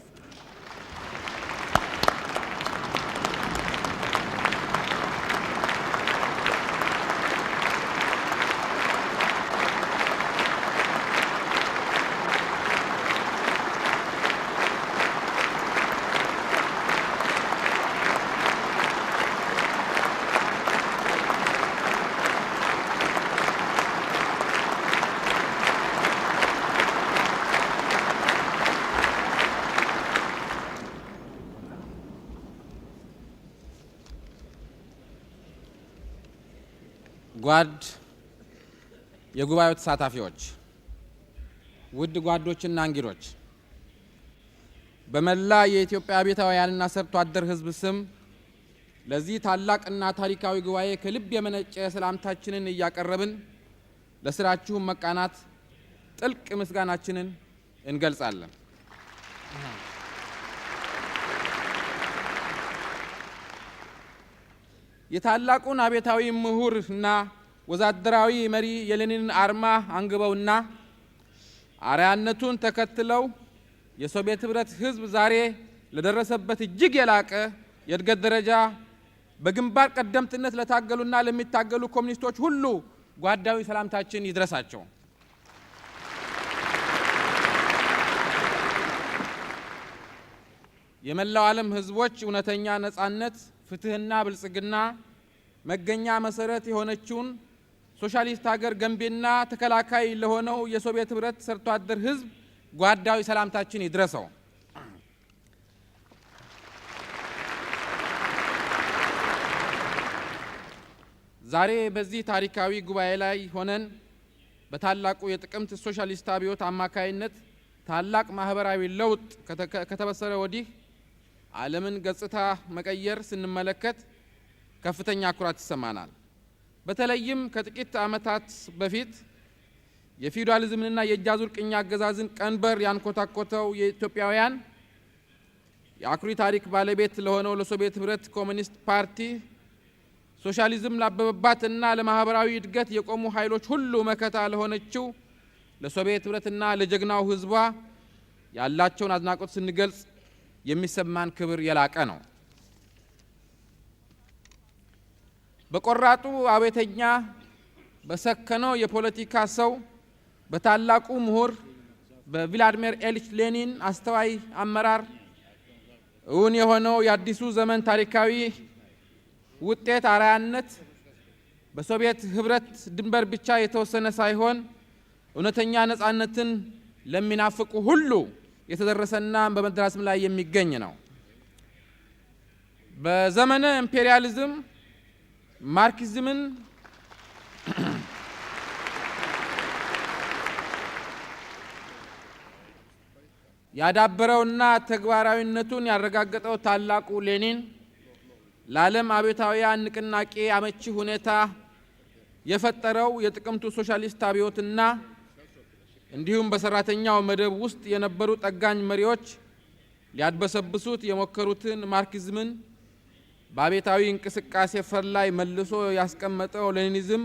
ጓድ የጉባኤው ተሳታፊዎች፣ ውድ ጓዶችና እንግዶች፣ በመላ የኢትዮጵያ ቤታውያንና ሰርቶ አደር ሕዝብ ስም ለዚህ ታላቅና ታሪካዊ ጉባኤ ከልብ የመነጨ ሰላምታችንን እያቀረብን ለስራችሁ መቃናት ጥልቅ ምስጋናችንን እንገልጻለን። የታላቁን አብዮታዊ ምሁርና ወዛደራዊ መሪ የሌኒንን አርማ አንግበውና አርአያነቱን ተከትለው የሶቪየት ህብረት ህዝብ ዛሬ ለደረሰበት እጅግ የላቀ የእድገት ደረጃ በግንባር ቀደምትነት ለታገሉና ለሚታገሉ ኮሙኒስቶች ሁሉ ጓዳዊ ሰላምታችን ይድረሳቸው። የመላው ዓለም ህዝቦች እውነተኛ ነጻነት፣ ፍትህና ብልጽግና መገኛ መሰረት የሆነችውን ሶሻሊስት ሀገር ገንቢና ተከላካይ ለሆነው የሶቪየት ህብረት ሰርቶ አደር ህዝብ ጓዳዊ ሰላምታችን ይድረሰው። ዛሬ በዚህ ታሪካዊ ጉባኤ ላይ ሆነን በታላቁ የጥቅምት ሶሻሊስት አብዮት አማካይነት ታላቅ ማህበራዊ ለውጥ ከተበሰረ ወዲህ ዓለምን ገጽታ መቀየር ስንመለከት ከፍተኛ ኩራት ይሰማናል። በተለይም ከጥቂት ዓመታት በፊት የፊውዳሊዝምንና የእጃዙር ቅኝ አገዛዝን ቀንበር ያንኮታኮተው የኢትዮጵያውያን የአኩሪ ታሪክ ባለቤት ለሆነው ለሶቪየት ህብረት ኮሙኒስት ፓርቲ ሶሻሊዝም ላበበባትና ለማህበራዊ እድገት የቆሙ ኃይሎች ሁሉ መከታ ለሆነችው ለሶቪየት ህብረትና ለጀግናው ህዝቧ ያላቸውን አድናቆት ስንገልጽ የሚሰማን ክብር የላቀ ነው። በቆራጡ አብዮተኛ፣ በሰከነው የፖለቲካ ሰው፣ በታላቁ ምሁር በቭላድሚር ኢሊች ሌኒን አስተዋይ አመራር እውን የሆነው የአዲሱ ዘመን ታሪካዊ ውጤት አርአያነት በሶቪየት ህብረት ድንበር ብቻ የተወሰነ ሳይሆን እውነተኛ ነጻነትን ለሚናፍቁ ሁሉ የተደረሰና በመድረስም ላይ የሚገኝ ነው። በዘመነ ኢምፔሪያሊዝም ማርክሲዝምን ያዳበረውና ተግባራዊነቱን ያረጋገጠው ታላቁ ሌኒን ለዓለም አብዮታውያን ንቅናቄ አመቺ ሁኔታ የፈጠረው የጥቅምቱ ሶሻሊስት አብዮትና እንዲሁም በሰራተኛው መደብ ውስጥ የነበሩ ጠጋኝ መሪዎች ሊያድበሰብሱት የሞከሩትን ማርክሲዝምን በአብዮታዊ እንቅስቃሴ ፈር ላይ መልሶ ያስቀመጠው ሌኒኒዝም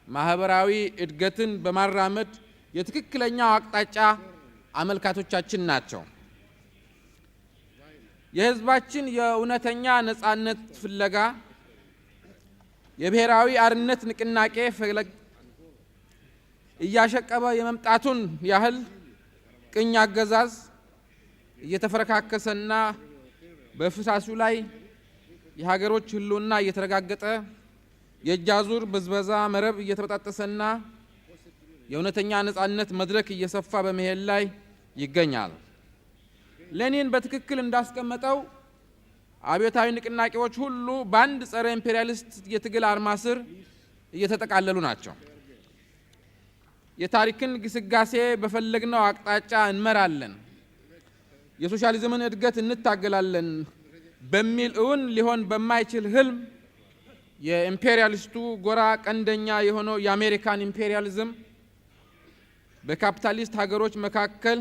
ማህበራዊ እድገትን በማራመድ የትክክለኛው አቅጣጫ አመልካቾቻችን ናቸው። የህዝባችን የእውነተኛ ነጻነት ፍለጋ የብሔራዊ አርነት ንቅናቄ ፈለግ እያሸቀበ የመምጣቱን ያህል ቅኝ አገዛዝ እየተፈረካከሰና በፍሳሹ ላይ የሀገሮች ህልውና እየተረጋገጠ የእጃዙር ብዝበዛ መረብ እየተበጣጠሰና የእውነተኛ ነጻነት መድረክ እየሰፋ በመሄድ ላይ ይገኛል። ሌኒን በትክክል እንዳስቀመጠው አብዮታዊ ንቅናቄዎች ሁሉ በአንድ ጸረ ኢምፔሪያሊስት የትግል አርማ ስር እየተጠቃለሉ ናቸው። የታሪክን ግስጋሴ በፈለግነው አቅጣጫ እንመራለን፣ የሶሻሊዝምን እድገት እንታገላለን በሚል እውን ሊሆን በማይችል ህልም የኢምፔሪያሊስቱ ጎራ ቀንደኛ የሆነው የአሜሪካን ኢምፔሪያሊዝም በካፒታሊስት ሀገሮች መካከል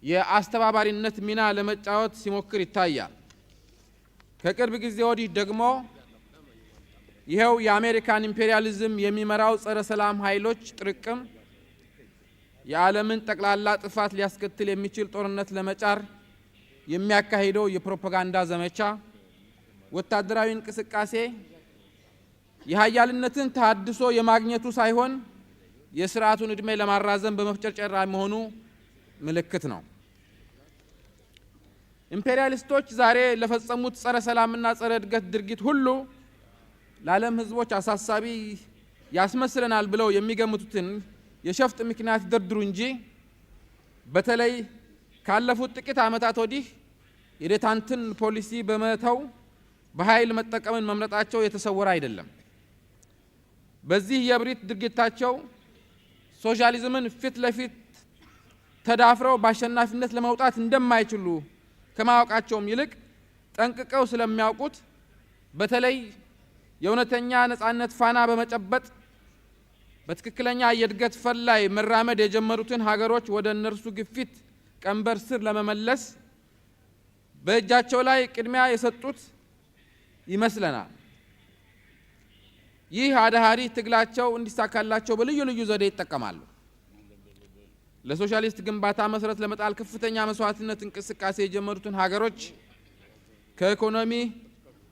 የአስተባባሪነት ሚና ለመጫወት ሲሞክር ይታያል። ከቅርብ ጊዜ ወዲህ ደግሞ ይሄው የአሜሪካን ኢምፔሪያሊዝም የሚመራው ጸረ ሰላም ኃይሎች ጥርቅም የዓለምን ጠቅላላ ጥፋት ሊያስከትል የሚችል ጦርነት ለመጫር የሚያካሂደው የፕሮፓጋንዳ ዘመቻ ወታደራዊ እንቅስቃሴ የኃያልነትን ተሐድሶ የማግኘቱ ሳይሆን የሥርዓቱን ዕድሜ ለማራዘም በመፍጨርጨር መሆኑ ምልክት ነው። ኢምፔሪያሊስቶች ዛሬ ለፈጸሙት ጸረ ሰላምና ጸረ እድገት ድርጊት ሁሉ ለዓለም ሕዝቦች አሳሳቢ ያስመስለናል ብለው የሚገምቱትን የሸፍጥ ምክንያት ይደርድሩ እንጂ በተለይ ካለፉት ጥቂት ዓመታት ወዲህ የዴታንትን ፖሊሲ በመተው በኃይል መጠቀምን መምረጣቸው የተሰወረ አይደለም። በዚህ የብሪት ድርጊታቸው ሶሻሊዝምን ፊት ለፊት ተዳፍረው በአሸናፊነት ለመውጣት እንደማይችሉ ከማወቃቸውም ይልቅ ጠንቅቀው ስለሚያውቁት በተለይ የእውነተኛ ነጻነት ፋና በመጨበጥ በትክክለኛ የእድገት ፈር ላይ መራመድ የጀመሩትን ሀገሮች ወደ እነርሱ ግፊት ቀንበር ስር ለመመለስ በእጃቸው ላይ ቅድሚያ የሰጡት ይመስለናል። ይህ አዳሃሪ ትግላቸው እንዲሳካላቸው በልዩ ልዩ ዘዴ ይጠቀማሉ። ለሶሻሊስት ግንባታ መሰረት ለመጣል ከፍተኛ መስዋዕትነት እንቅስቃሴ የጀመሩትን ሀገሮች ከኢኮኖሚ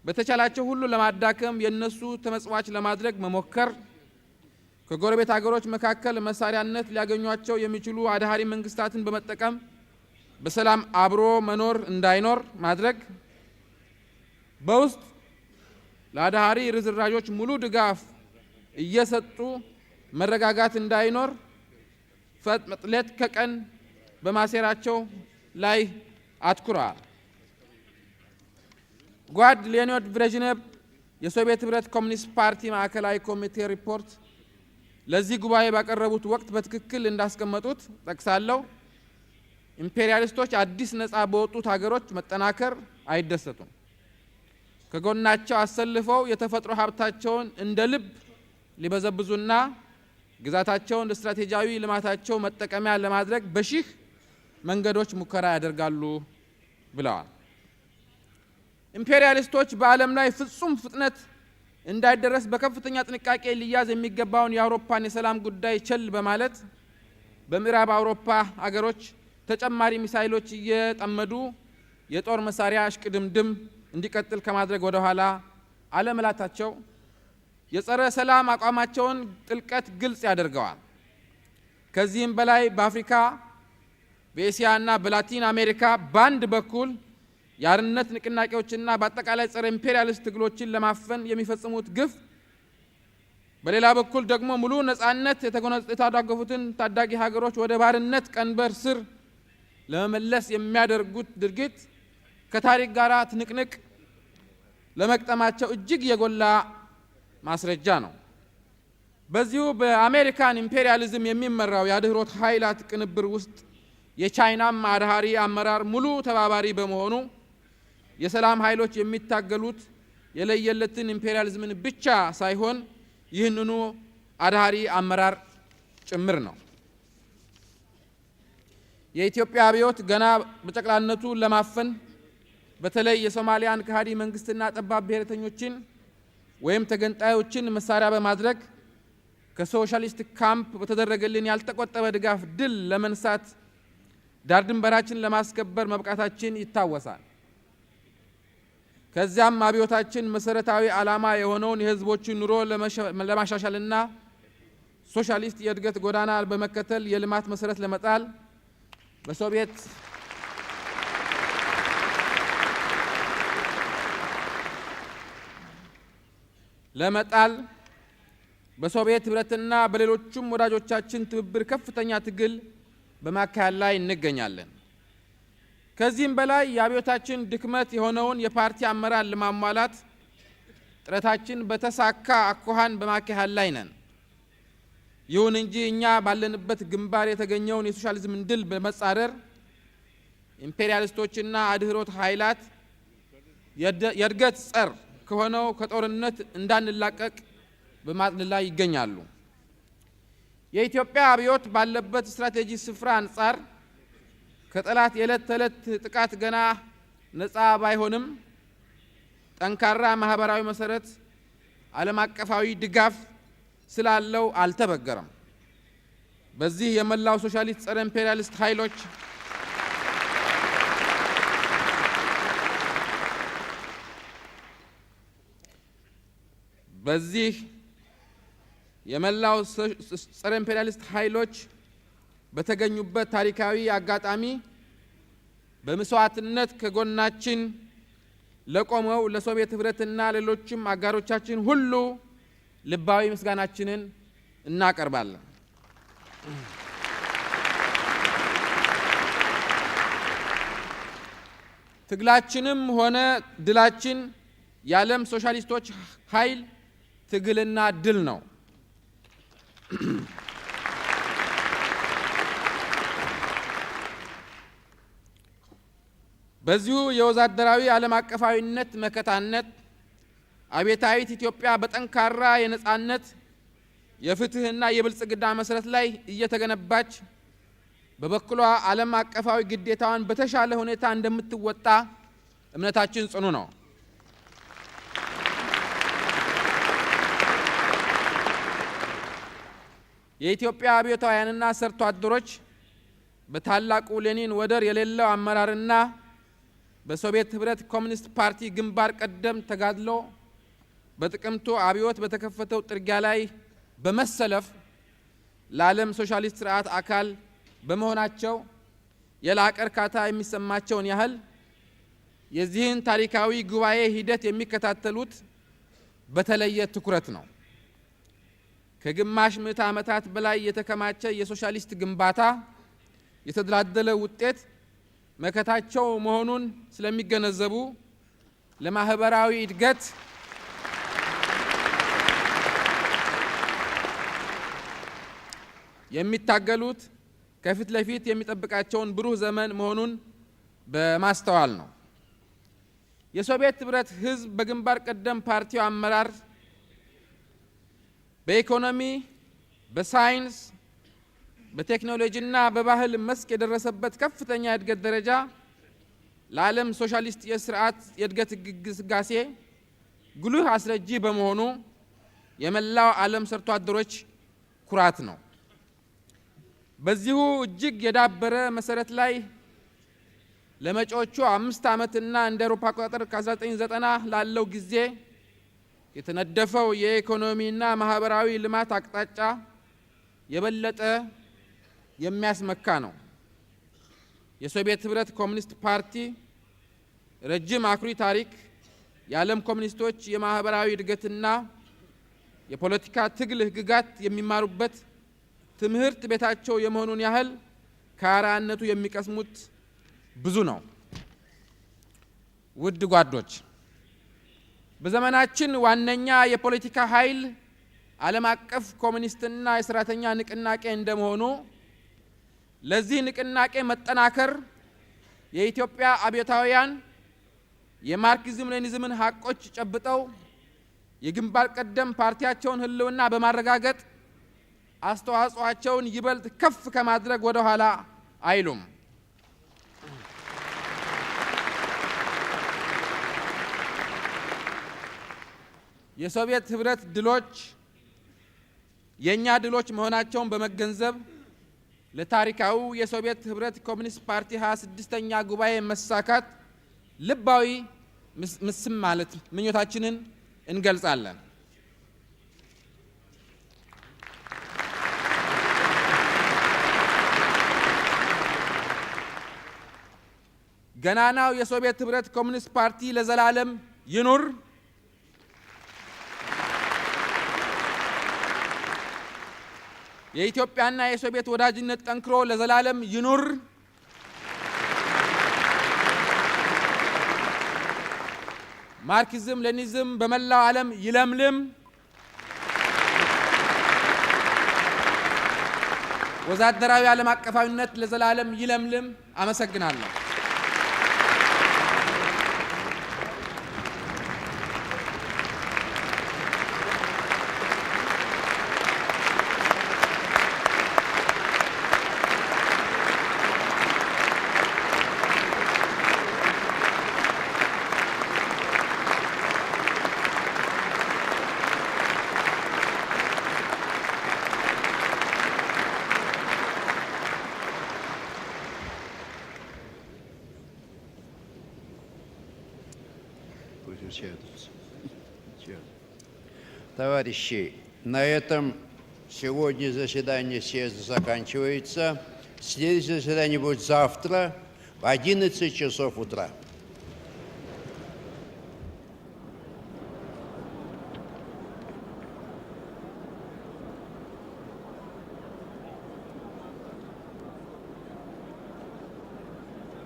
በተቻላቸው ሁሉ ለማዳከም የነሱ ተመጽዋች ለማድረግ መሞከር፣ ከጎረቤት ሀገሮች መካከል መሳሪያነት ሊያገኟቸው የሚችሉ አዳሃሪ መንግስታትን በመጠቀም በሰላም አብሮ መኖር እንዳይኖር ማድረግ፣ በውስጥ ለአዳሃሪ ርዝራዦች ሙሉ ድጋፍ እየሰጡ መረጋጋት እንዳይኖር ሌት ከቀን በማሴራቸው ላይ አትኩረዋል። ጓድ ሌኒድ ብሬዥኔቭ የሶቪየት ህብረት ኮሚኒስት ፓርቲ ማዕከላዊ ኮሚቴ ሪፖርት ለዚህ ጉባኤ ባቀረቡት ወቅት በትክክል እንዳስቀመጡት ጠቅሳለሁ። ኢምፔሪያሊስቶች አዲስ ነፃ በወጡት ሀገሮች መጠናከር አይደሰቱም። ከጎናቸው አሰልፈው የተፈጥሮ ሀብታቸውን እንደ ልብ ሊበዘብዙና ግዛታቸውን ስትራቴጂያዊ ልማታቸው መጠቀሚያ ለማድረግ በሺህ መንገዶች ሙከራ ያደርጋሉ ብለዋል። ኢምፔሪያሊስቶች በዓለም ላይ ፍጹም ፍጥነት እንዳይደረስ በከፍተኛ ጥንቃቄ ሊያዝ የሚገባውን የአውሮፓን የሰላም ጉዳይ ቸል በማለት በምዕራብ አውሮፓ አገሮች ተጨማሪ ሚሳይሎች እየጠመዱ የጦር መሳሪያ እሽቅድምድም እንዲቀጥል ከማድረግ ወደ ኋላ አለመላታቸው የጸረ ሰላም አቋማቸውን ጥልቀት ግልጽ ያደርገዋል። ከዚህም በላይ በአፍሪካ በኤስያና በላቲን አሜሪካ ባንድ በኩል የአርነት ንቅናቄዎችና በአጠቃላይ ጸረ ኢምፔሪያሊስት ትግሎችን ለማፈን የሚፈጽሙት ግፍ፣ በሌላ በኩል ደግሞ ሙሉ ነጻነት የተዳገፉትን ታዳጊ ሀገሮች ወደ ባርነት ቀንበር ስር ለመመለስ የሚያደርጉት ድርጊት ከታሪክ ጋር ትንቅንቅ ለመቅጠማቸው እጅግ የጎላ ማስረጃ ነው። በዚሁ በአሜሪካን ኢምፔሪያሊዝም የሚመራው የአድህሮት ኃይላት ቅንብር ውስጥ የቻይናም አዳሃሪ አመራር ሙሉ ተባባሪ በመሆኑ የሰላም ኃይሎች የሚታገሉት የለየለትን ኢምፔሪያሊዝምን ብቻ ሳይሆን ይህንኑ አዳሃሪ አመራር ጭምር ነው። የኢትዮጵያ አብዮት ገና በጨቅላነቱ ለማፈን በተለይ የሶማሊያን ከሃዲ መንግስትና ጠባብ ብሔረተኞችን ወይም ተገንጣዮችን መሳሪያ በማድረግ ከሶሻሊስት ካምፕ በተደረገልን ያልተቆጠበ ድጋፍ ድል ለመንሳት ዳር ድንበራችን ለማስከበር መብቃታችን ይታወሳል። ከዚያም አብዮታችን መሰረታዊ ዓላማ የሆነውን የህዝቦችን ኑሮ ለማሻሻልና ሶሻሊስት የእድገት ጎዳና በመከተል የልማት መሰረት ለመጣል በሶቪየት ህብረትና በሌሎችም ወዳጆቻችን ትብብር ከፍተኛ ትግል በማካሄድ ላይ እንገኛለን። ከዚህም በላይ የአብዮታችን ድክመት የሆነውን የፓርቲ አመራር ለማሟላት ጥረታችን በተሳካ አኳኋን በማካሄድ ላይ ነን። ይሁን እንጂ እኛ ባለንበት ግንባር የተገኘውን የሶሻሊዝም ድል በመጻረር ኢምፔሪያሊስቶችና አድህሮት ኃይላት የእድገት ጸር ከሆነው ከጦርነት እንዳንላቀቅ በማጥን ላይ ይገኛሉ። የኢትዮጵያ አብዮት ባለበት ስትራቴጂ ስፍራ አንጻር ከጠላት የዕለት ተዕለት ጥቃት ገና ነፃ ባይሆንም ጠንካራ ማህበራዊ መሰረት ዓለም አቀፋዊ ድጋፍ ስላለው አልተበገረም። በዚህ የመላው ሶሻሊስት ጸረ ኢምፔሪያሊስት ኃይሎች በተገኙበት ታሪካዊ አጋጣሚ በመስዋዕትነት ከጎናችን ለቆመው ለሶቪየት ህብረትና ሌሎችም አጋሮቻችን ሁሉ ልባዊ ምስጋናችንን እናቀርባለን። ትግላችንም ሆነ ድላችን የዓለም ሶሻሊስቶች ኃይል ትግልና ድል ነው። በዚሁ የወዛደራዊ ዓለም አቀፋዊነት መከታነት አብዮታዊት ኢትዮጵያ በጠንካራ የነጻነት የፍትህና የብልጽግና መሰረት ላይ እየተገነባች በበኩሏ ዓለም አቀፋዊ ግዴታዋን በተሻለ ሁኔታ እንደምትወጣ እምነታችን ጽኑ ነው። የኢትዮጵያ አብዮታውያንና ሰርቶ አደሮች በታላቁ ሌኒን ወደር የሌለው አመራርና በሶቪየት ህብረት ኮሚኒስት ፓርቲ ግንባር ቀደም ተጋድሎ በጥቅምቱ አብዮት በተከፈተው ጥርጊያ ላይ በመሰለፍ ለዓለም ሶሻሊስት ስርዓት አካል በመሆናቸው የላቀ እርካታ የሚሰማቸውን ያህል የዚህን ታሪካዊ ጉባኤ ሂደት የሚከታተሉት በተለየ ትኩረት ነው። ከግማሽ ምዕተ ዓመታት በላይ የተከማቸ የሶሻሊስት ግንባታ የተደላደለ ውጤት መከታቸው መሆኑን ስለሚገነዘቡ ለማህበራዊ እድገት የሚታገሉት ከፊት ለፊት የሚጠብቃቸውን ብሩህ ዘመን መሆኑን በማስተዋል ነው። የሶቪየት ህብረት ህዝብ በግንባር ቀደም ፓርቲው አመራር በኢኮኖሚ፣ በሳይንስ፣ በቴክኖሎጂና በባህል መስክ የደረሰበት ከፍተኛ እድገት ደረጃ ለዓለም ሶሻሊስት የስርዓት የእድገት ግስጋሴ ጉልህ አስረጂ በመሆኑ የመላው ዓለም ሰርቶ አደሮች ኩራት ነው። በዚሁ እጅግ የዳበረ መሰረት ላይ ለመጪዎቹ 5 ዓመትና እንደ አውሮፓ አቆጣጠር ከ1990 ላለው ጊዜ የተነደፈው የኢኮኖሚና ማህበራዊ ልማት አቅጣጫ የበለጠ የሚያስመካ ነው። የሶቪየት ህብረት ኮሚኒስት ፓርቲ ረጅም አኩሪ ታሪክ የዓለም ኮሚኒስቶች የማህበራዊ እድገትና የፖለቲካ ትግል ህግጋት የሚማሩበት ትምህርት ቤታቸው የመሆኑን ያህል ከአርአያነቱ የሚቀስሙት ብዙ ነው። ውድ ጓዶች፣ በዘመናችን ዋነኛ የፖለቲካ ኃይል ዓለም አቀፍ ኮሚኒስትና የሰራተኛ ንቅናቄ እንደመሆኑ ለዚህ ንቅናቄ መጠናከር የኢትዮጵያ አብዮታውያን የማርክሲዝም ሌኒዝምን ሀቆች ጨብጠው የግንባር ቀደም ፓርቲያቸውን ህልውና በማረጋገጥ አስተዋጽኦአቸውን ይበልጥ ከፍ ከማድረግ ወደ ኋላ አይሉም። የሶቪየት ህብረት ድሎች የኛ ድሎች መሆናቸውን በመገንዘብ ለታሪካው የሶቪየት ህብረት ኮሚኒስት ፓርቲ 26ኛ ጉባኤ መሳካት ልባዊ ምስም ማለት ምኞታችንን እንገልጻለን። ገናናው የሶቪየት ህብረት ኮሚኒስት ፓርቲ ለዘላለም ይኑር። የኢትዮጵያና የሶቪየት ወዳጅነት ጠንክሮ ለዘላለም ይኑር። ማርክሲዝም ሌኒዝም በመላው ዓለም ይለምልም። ወዛደራዊ ዓለም አቀፋዊነት ለዘላለም ይለምልም። አመሰግናለሁ። Товарищи, на этом сегодня заседание съезда заканчивается. Следующее заседание будет завтра в 11 часов утра.